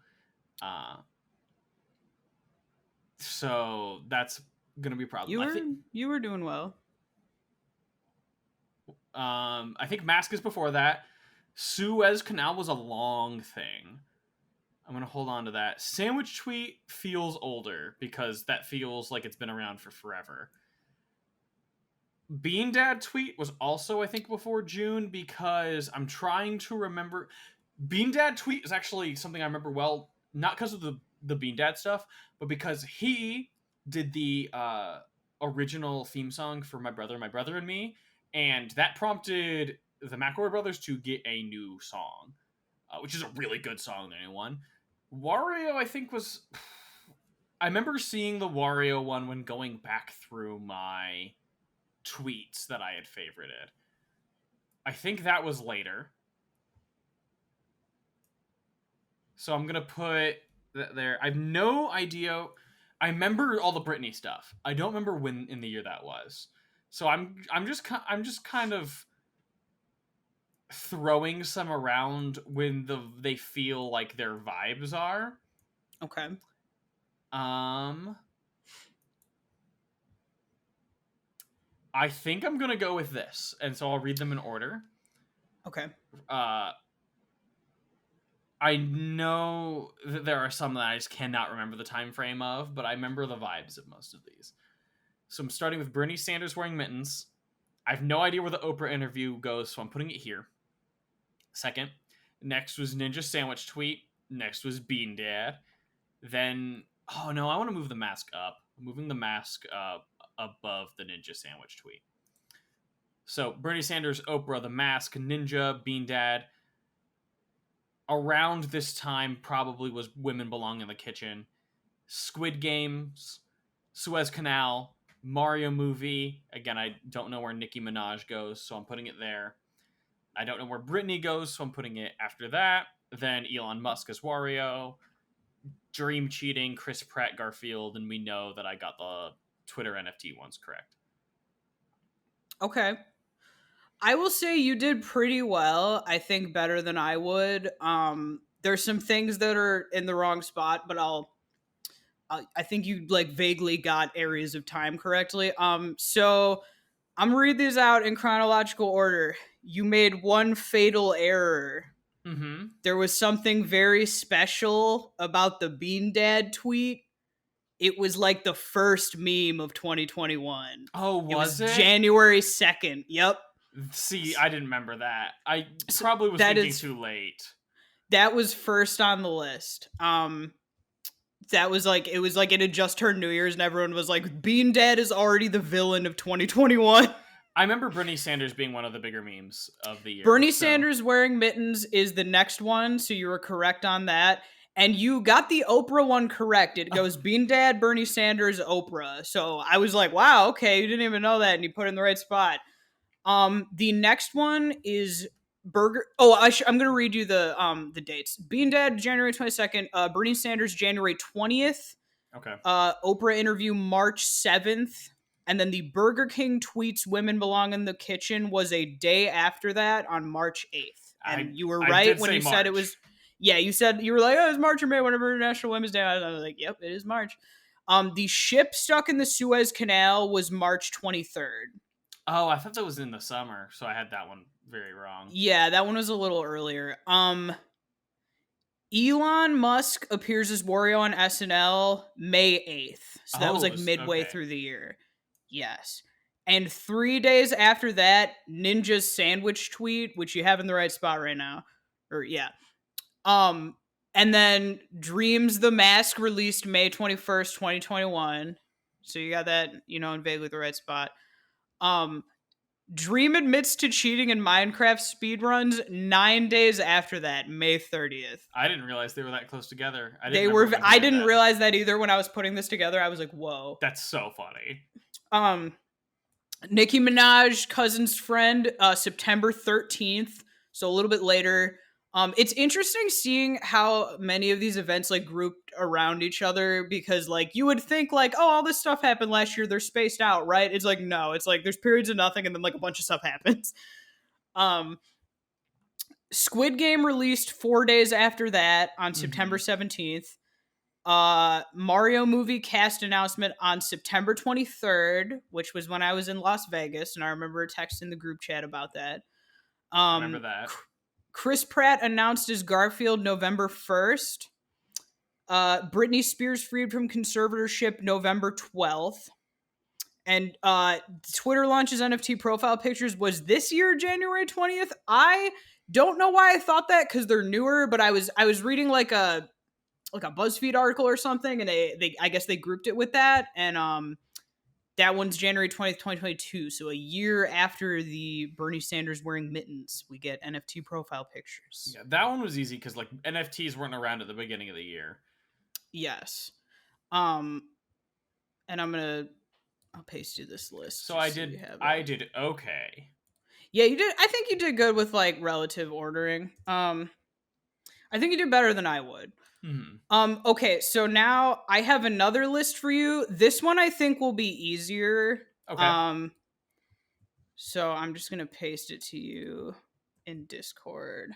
So that's gonna be a problem. You were doing well. I think Mask is before that. Suez Canal was a long thing. I'm gonna hold on to that. Sandwich tweet feels older because that feels like it's been around for forever. Bean Dad tweet was also, I think, before June because I'm trying to remember. Bean Dad tweet is actually something I remember well, not because of the Bean Dad stuff, but because he did the original theme song for My Brother and Me, and that prompted the McElroy brothers to get a new song, which is a really good song to anyone. Wario, I think, was... I remember seeing the Wario one when going back through my tweets that I had favorited. I think that was later. So I'm going to put that there. I have no idea. I remember all the Britney stuff. I don't remember when in the year that was. So I'm just kind of throwing some around when they feel like their vibes are. Okay. I think I'm gonna go with this, and so I'll read them in order. Okay. I know that there are some that I just cannot remember the time frame of, but I remember the vibes of most of these. So I'm starting with Bernie Sanders wearing mittens. I have no idea where the Oprah interview goes, so I'm putting it here. Second. Next was Ninja Sandwich tweet. Next was Bean Dad. Then, oh no, I want to move the mask up. I'm moving the mask up above the Ninja Sandwich tweet. So Bernie Sanders, Oprah, the mask, Ninja, Bean Dad. Around this time probably was Women Belong in the Kitchen, Squid Games, Suez Canal, Mario movie. Again, I don't know where Nicki Minaj goes, so I'm putting it there. I don't know where Britney goes, so I'm putting it after that. Then Elon Musk as Wario, Dream Cheating, Chris Pratt, Garfield, and we know that I got the Twitter NFT ones correct. Okay. I will say you did pretty well. I think better than I would. There's some things that are in the wrong spot, but I think you like vaguely got areas of time correctly. So I'm gonna read these out in chronological order. You made one fatal error. Mm-hmm. There was something very special about the Bean Dad tweet. It was like the first meme of 2021. Oh, was it? January 2nd. Yep. See, I didn't remember that. I probably was thinking too late. That was first on the list. That was like, it was like it had just turned New Year's and everyone was like, Bean Dad is already the villain of 2021. I remember Bernie Sanders being one of the bigger memes of the year. Bernie Sanders wearing mittens is the next one, so you were correct on that. And you got the Oprah one correct. It goes Bean Dad, Bernie Sanders, Oprah. So I was like, wow, okay, you didn't even know that, and you put it in the right spot. The next one is Burger. I'm gonna read you the dates. Bean Dad January 22nd. Bernie Sanders January 20th. Okay. Oprah interview March 7th. And then the Burger King tweets women belong in the kitchen was a day after that on March 8th. And you were I right did when say you said it March. was. Yeah, you said you were like, oh, it's March or May, whatever National Women's Day. I was like, yep, it is March. The ship stuck in the Suez Canal was March 23rd. Oh, I thought that was in the summer, so I had that one very wrong. Yeah, that one was a little earlier. Elon Musk appears as Wario on SNL May 8th. So that was like midway okay. through the year. Yes. And 3 days after that, Ninja's sandwich tweet, which you have in the right spot right now. Or yeah. And then Dreams the Mask released May 21st, 2021. So you got that, in vaguely the right spot. Dream admits to cheating in Minecraft speedruns 9 days after that, May 30th. I didn't realize they were that close together. I didn't realize that either when I was putting this together. I was like, whoa. That's so funny. Nicki Minaj, Cousin's Friend, September 13th. So a little bit later. It's interesting seeing how many of these events like grouped around each other because like you would think like, oh, all this stuff happened last year. They're spaced out, right? It's like, no, it's like there's periods of nothing and then like a bunch of stuff happens. Squid Game released 4 days after that on September 17th. Mario movie cast announcement on September 23rd, which was when I was in Las Vegas, and I remember texting the group chat about that. Remember that. Chris Pratt announced as Garfield November 1st. Britney Spears freed from conservatorship November 12th. And Twitter launches NFT profile pictures was this year January 20th. I don't know why I thought that because they're newer, but I was reading like a BuzzFeed article or something, and they I guess they grouped it with that, and that one's January 20th, 2022. So a year after the Bernie Sanders wearing mittens, we get NFT profile pictures. Yeah, that one was easy because like NFTs weren't around at the beginning of the year. Yes. And I'll paste you this list. So I did okay. Yeah, you did. I think you did good with like relative ordering. I think you did better than I would. Mm-hmm. Okay, so now I have another list for you. This one I think will be easier. Okay. So I'm just gonna paste it to you in Discord.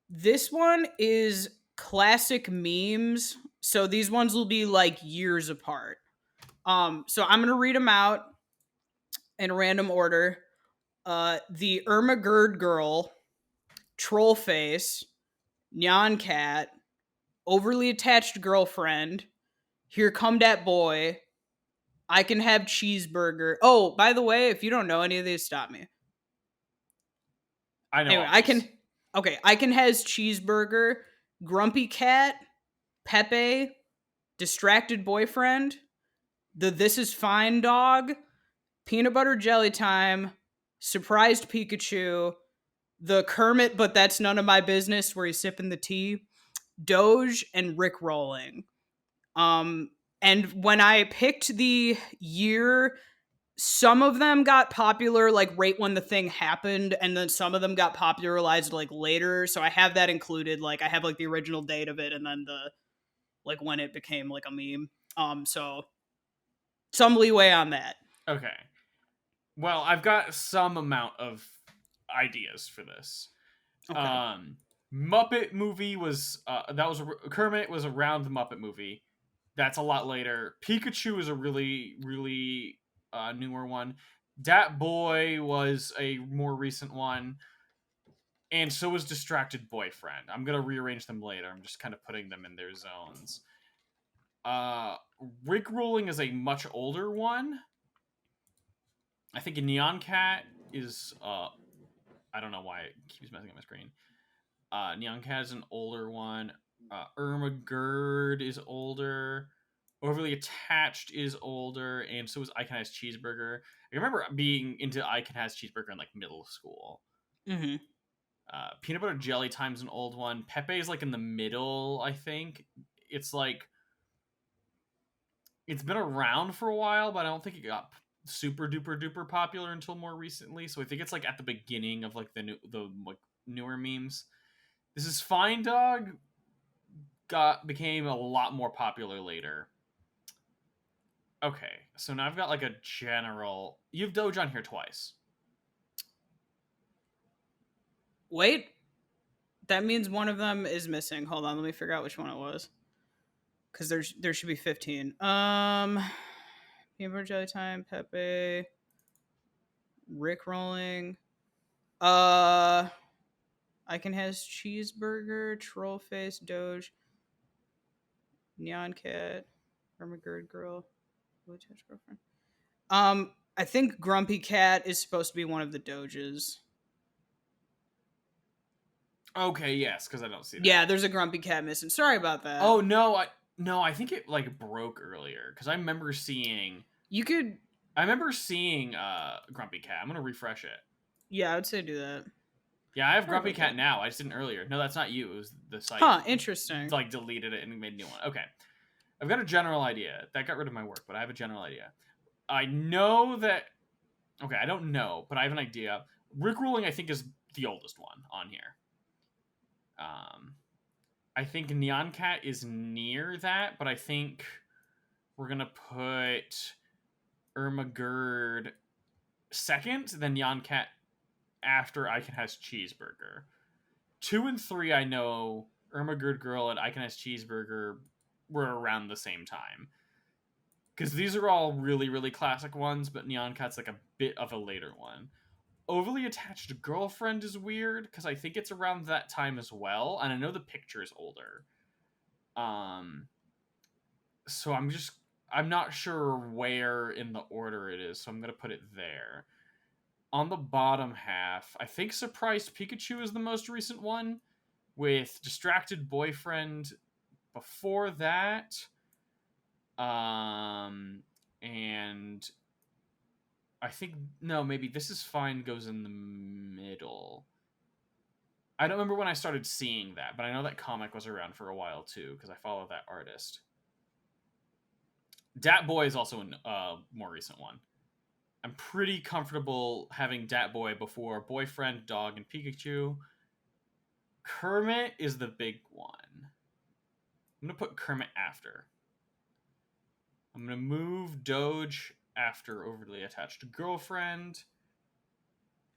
This one is classic memes. So these ones will be like years apart. So I'm gonna read them out in random order. The Irma Gerd girl, troll face, Nyan cat, overly attached girlfriend, here come that boy, I can have cheeseburger. Oh, by the way, if you don't know any of these, stop me. I know. Anyway, I can has cheeseburger, grumpy cat, Pepe, distracted boyfriend, the this is fine dog, peanut butter jelly time, surprised Pikachu, the Kermit but that's none of my business where he's sipping the tea, Doge, and Rick rolling. And when I picked the year, some of them got popular like right when the thing happened, and then some of them got popularized like later. So I have that included. Like I have like the original date of it, and then the like when it became like a meme. So some leeway on that. Okay. Well, I've got some amount of ideas for this. Okay. Muppet movie was Kermit was around the Muppet movie. That's a lot later. Pikachu is a really newer one. Dat Boy was a more recent one, and so was Distracted Boyfriend. I'm gonna rearrange them later. I'm just kind of putting them in their zones. Rick Rolling is a much older one. I think Neon Cat is I don't know why it keeps messing up my screen. Neon Cat is an older one. Irma Gerd is older. Overly Attached is older, and so is I Can Has Cheeseburger. I remember being into I Can Has Cheeseburger in like middle school. Mm-hmm. Peanut Butter Jelly Time's an old one. Pepe is like in the middle, I think. It's like it's been around for a while, but I don't think it got super duper duper popular until more recently. So I think it's like at the beginning of like the like newer memes. This is Fine Dog became a lot more popular later. Okay, so now I've got like a general. You've Doge on here twice. Wait, that means one of them is missing. Hold on, let me figure out which one it was. Because there should be 15. Peanut butter jelly time, Pepe, Rick rolling. I can has cheeseburger, troll face, Doge, neon cat, Hermagird girl, blue touch girlfriend. I think Grumpy Cat is supposed to be one of the Doges. Okay, yes, because I don't see that. Yeah, there's a Grumpy Cat missing. Sorry about that. Oh no, I think it like broke earlier because I remember seeing. I remember seeing Grumpy Cat. I'm gonna refresh it. Yeah, I would say do that. Yeah, I have Grumpy Cat now. I just didn't earlier. No, that's not you. It was the site. Huh, interesting. Like deleted it and made a new one. Okay. I've got a general idea. That got rid of my work, but I have a general idea. I know that. Okay, I don't know, but I have an idea. Rickrolling, I think, is the oldest one on here. I think Neon Cat is near that, but I think we're gonna put Ermagerd second, then Neon Cat after I Can Has Cheeseburger. 2 and 3, I know Ermagerd Girl and I Can Has Cheeseburger were around the same time. Because these are all really, really classic ones, but Neon Cat's like a bit of a later one. Overly Attached Girlfriend is weird, because I think it's around that time as well, and I know the picture is older. So I'm not sure where in the order it is, so I'm going to put it there. On the bottom half, I think Surprised Pikachu is the most recent one, with Distracted Boyfriend before that. And I think, no, maybe This Is Fine goes in the middle. I don't remember when I started seeing that, but I know that comic was around for a while too, because I follow that artist. Dat Boy is also a more recent one. I'm pretty comfortable having Dat Boy before Boyfriend, Dog, and Pikachu. Kermit is the big one. I'm going to put Kermit after. I'm going to move Doge after Overly Attached Girlfriend.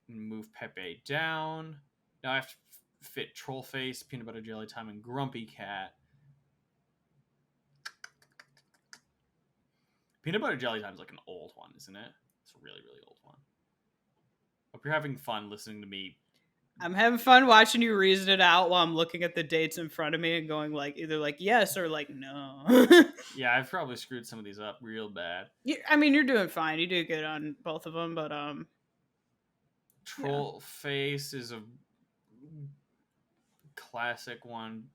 I'm going to move Pepe down. Now I have to fit Trollface, Peanut Butter Jelly Time, and Grumpy Cat. Peanut Butter Jelly Time is like an old one, isn't it? It's a really, really old one. Hope you're having fun listening to me. I'm having fun watching you reason it out while I'm looking at the dates in front of me and going like either like yes or like no. Yeah, I've probably screwed some of these up real bad. I mean, you're doing fine. You do good on both of them, but Trollface is a classic one.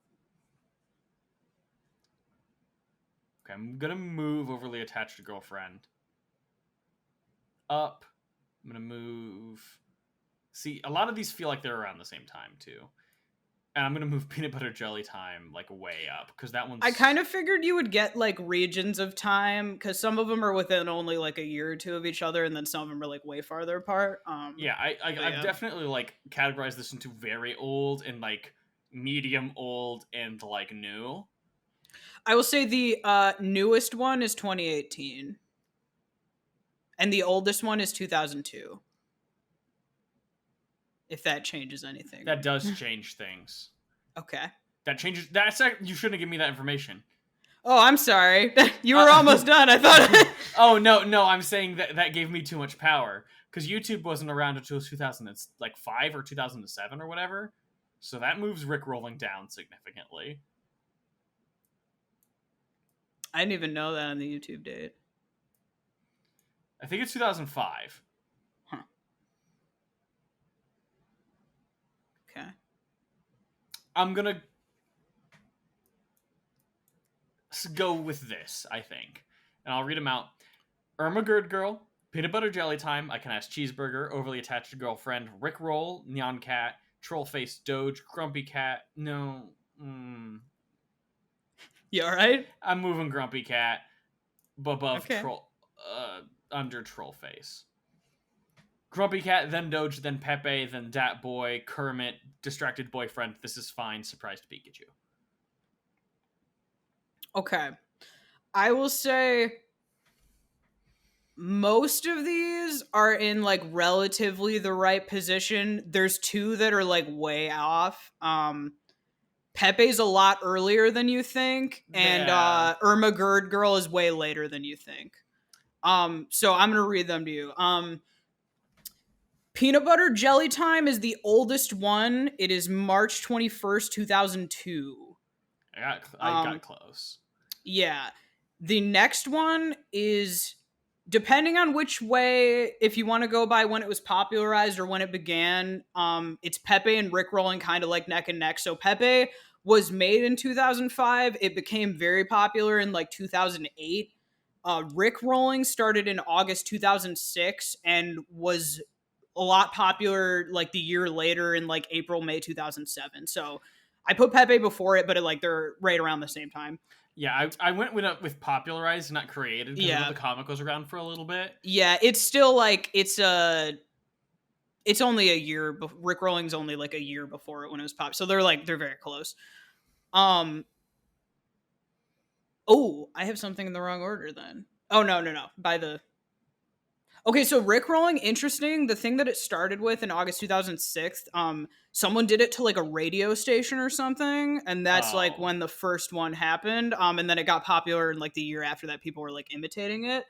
Okay, I'm gonna move Overly Attached Girlfriend up. I'm gonna move. See, a lot of these feel like they're around the same time too, and I'm gonna move Peanut Butter Jelly Time like way up because that one's. I kind of figured you would get like regions of time because some of them are within only like a year or two of each other, and then some of them are like way farther apart. Yeah, I've definitely like categorized this into very old and like medium old and like new. I will say the newest one is 2018. And the oldest one is 2002. If that changes anything. That does change things. Okay. That changes... You shouldn't have given me that information. Oh, I'm sorry. You were almost done. I thought... Oh, no. I'm saying that gave me too much power. Because YouTube wasn't around until 2005 or 2007 or whatever. So that moves Rickrolling down significantly. I didn't even know that on the YouTube date. I think it's 2005. Huh. Okay. I'm gonna go with this, I think. And I'll read them out. Ermagerd Girl, Peanut Butter Jelly Time, I Can Ask Cheeseburger, Overly Attached Girlfriend, Rickroll, Neon Cat, Trollface Doge, Grumpy Cat. No. You alright? I'm moving Grumpy Cat above okay. Troll... under Trollface. Grumpy Cat, then Doge, then Pepe, then Dat Boy, Kermit, Distracted Boyfriend, This Is Fine, Surprised Pikachu. Okay. I will say most of these are in like relatively the right position. There's two that are like way off. Pepe's a lot earlier than you think, and Irma Gerd Girl is way later than you think. So I'm gonna read them to you. Peanut Butter Jelly Time is the oldest one. It is March 21st, 2002. I got close. Yeah. The next one is, depending on which way, if you want to go by when it was popularized or when it began, it's Pepe and Rickrolling kind of like neck and neck. So Pepe was made in 2005. It became very popular in like 2008. Rickrolling started in August 2006 and was a lot popular like the year later in like April, May 2007. So I put Pepe before it, but they're right around the same time. Yeah, I went with popularized, not created, because the comic was around for a little bit. Yeah, it's still like it's only a year. Rickrolling's only like a year before it when it was pop, so they're very close. Oh, I have something in the wrong order then. Oh no. Okay, so Rickrolling, interesting. The thing that it started with in August 2006, someone did it to like a radio station or something, and that's like when the first one happened. And then it got popular, and like the year after that, people were like imitating it.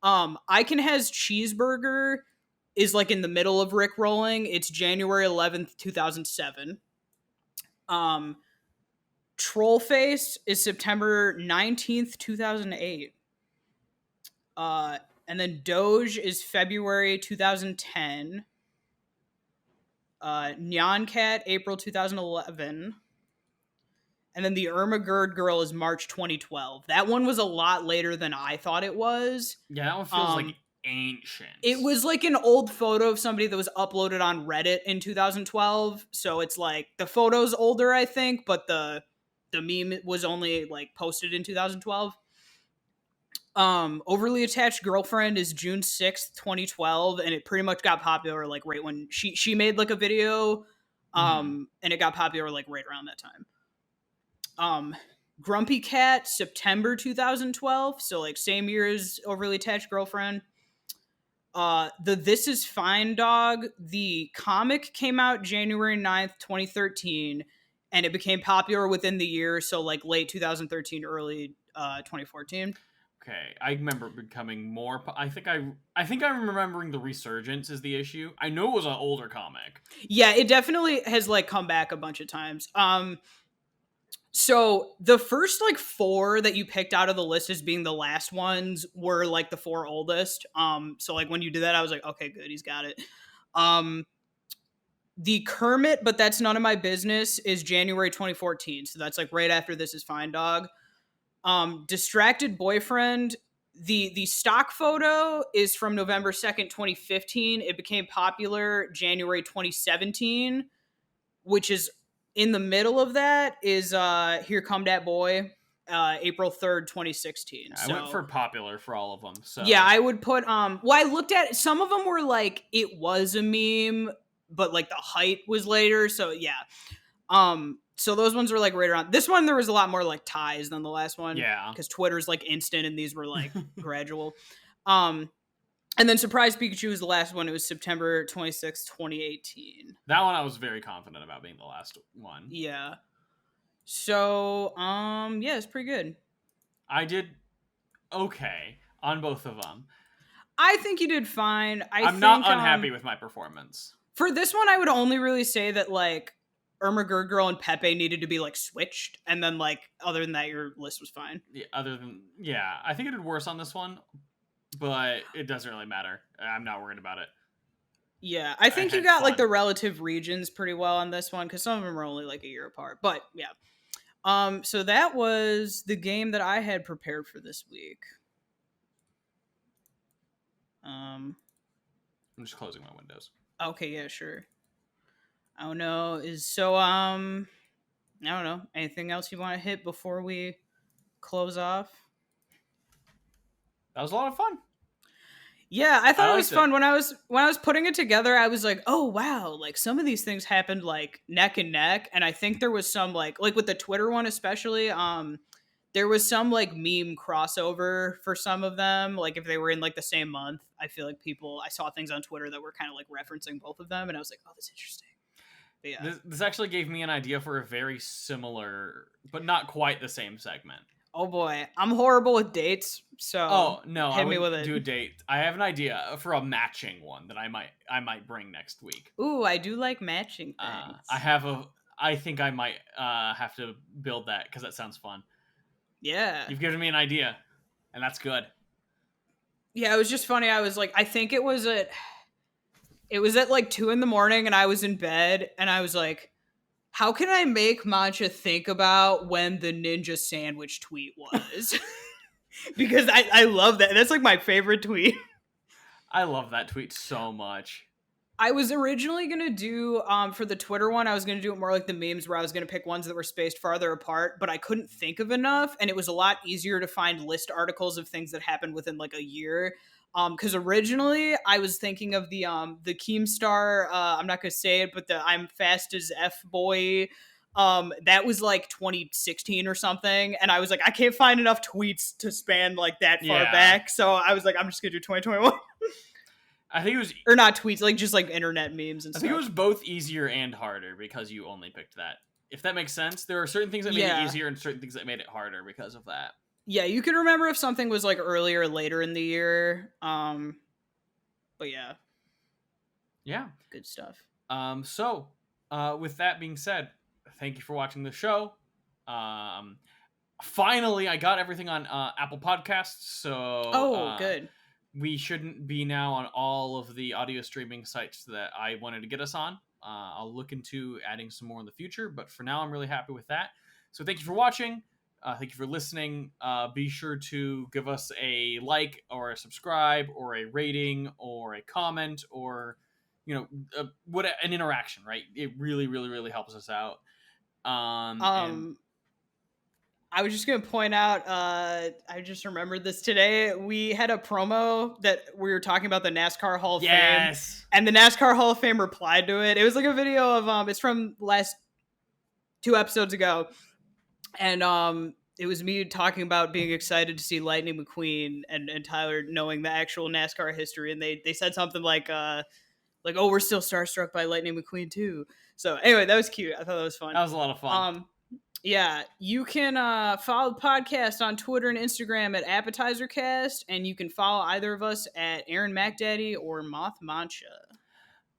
I Can Has Cheeseburger is like in the middle of Rickrolling. It's January 11th, 2007. Trollface is September 19th, 2008. And then Doge is February 2010. Nyan Cat, April 2011. And then the Irma Gerd Girl is March 2012. That one was a lot later than I thought it was. Yeah, that one feels like ancient. It was like an old photo of somebody that was uploaded on Reddit in 2012. So it's like the photo's older, I think, but the meme was only like posted in 2012. Overly Attached Girlfriend is June 6th, 2012, and it pretty much got popular like right when she made like a video, and it got popular like right around that time. Grumpy Cat, September 2012, so like same year as Overly Attached Girlfriend. The This Is Fine Dog, the comic came out January 9th, 2013, and it became popular within the year, so like late 2013, early 2014. Okay, I remember becoming more. I think I'm remembering the resurgence is the issue. I know it was an older comic. Yeah, it definitely has like come back a bunch of times. So the first like 4 that you picked out of the list as being the last ones were like the 4 oldest. So like when you did that, I was like, okay, good, he's got it. The Kermit, but that's none of my business, is January 2014. So that's like right after This Is Fine Dog. Distracted Boyfriend, the stock photo is from November 2nd, 2015. It became popular January 2017, which is in the middle of that is Here Come Dat Boy, April 3rd, 2016. I went for popular for all of them. So yeah, I would put I looked at some of them were like it was a meme, but like the height was later, so yeah. So those ones were like right around. This one there was a lot more like ties than the last one. Yeah. Because Twitter's like instant and these were like gradual. And then Surprise Pikachu was the last one. It was September 26th, 2018. That one I was very confident about being the last one. Yeah. So, yeah, it's pretty good. I did okay on both of them. I think you did fine. I'm not unhappy with my performance. For this one, I would only really say that, like, Irma Gerd Girl and Pepe needed to be, like, switched. And then, like, other than that, your list was fine. Yeah, I think it did worse on this one. But it doesn't really matter. I'm not worried about it. Yeah, I think you got like the relative regions pretty well on this one because some of them are only like a year apart. But yeah, so that was the game that I had prepared for this week. I'm just closing my windows. Okay, yeah, sure. I don't know. I don't know. Anything else you want to hit before we close off? That was a lot of fun. Yeah, I thought it was liked fun when I was putting it together. I was like, "Oh wow, like some of these things happened like neck and neck." And I think there was some like with the Twitter one especially, there was some like meme crossover for some of them, like if they were in like the same month. I feel like I saw things on Twitter that were kind of like referencing both of them and I was like, "Oh, that's interesting." But yeah. This actually gave me an idea for a very similar, but not quite the same segment. Oh boy, I'm horrible with dates, so no, I hit me with wouldn't it. do a date. I have an idea for a matching one that I might bring next week. Ooh, I do like matching things. I think I might have to build that because that sounds fun. Yeah. You've given me an idea, and that's good. Yeah, it was just funny. I was like, I think it was at like 2 a.m, and I was in bed, and I was like, how can I make Mancha think about when the ninja sandwich tweet was? Because I love that. That's like my favorite tweet. I love that tweet so much. I was originally going to do, for the Twitter one, I was going to do it more like the memes where I was going to pick ones that were spaced farther apart, but I couldn't think of enough, and it was a lot easier to find list articles of things that happened within like a year. Because originally I was thinking of the Keemstar, I'm not going to say it, but the I'm fast as F boy, that was like 2016 or something, and I was like, I can't find enough tweets to span like that far back, so I was like, I'm just going to do 2021. I think it was, or not tweets, like just like internet memes and stuff. I think it was both easier and harder because you only picked that. If that makes sense, there are certain things that made it easier and certain things that made it harder because of that. Yeah, you can remember if something was like earlier or later in the year. But yeah. Yeah. Good stuff. So, with that being said, thank you for watching the show. Finally, I got everything on Apple Podcasts, so good. We shouldn't be now on all of the audio streaming sites that I wanted to get us on. I'll look into adding some more in the future, but for now, I'm really happy with that. So thank you for watching. Thank you for listening. Be sure to give us a like or a subscribe or a rating or a comment or, what an interaction, right? It really, really, really helps us out. I was just going to point out, I just remembered this today. We had a promo that we were talking about the NASCAR Hall of Fame. And the NASCAR Hall of Fame replied to it. It was like a video of, it's from last 2 episodes ago. And it was me talking about being excited to see Lightning McQueen and Tyler knowing the actual NASCAR history. And they said something like, oh, we're still starstruck by Lightning McQueen too. So anyway, that was cute. I thought that was fun. That was a lot of fun. Yeah, you can follow the podcast on Twitter and Instagram at appetizercast, and you can follow either of us at Erin MacDaddy or Moth Mancha.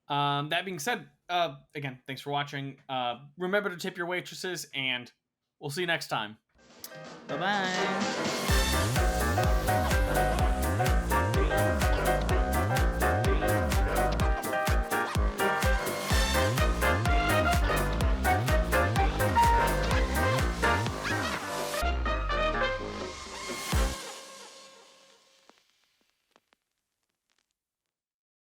That being said, again, thanks for watching. Remember to tip your waitresses, and we'll see you next time. Bye-bye.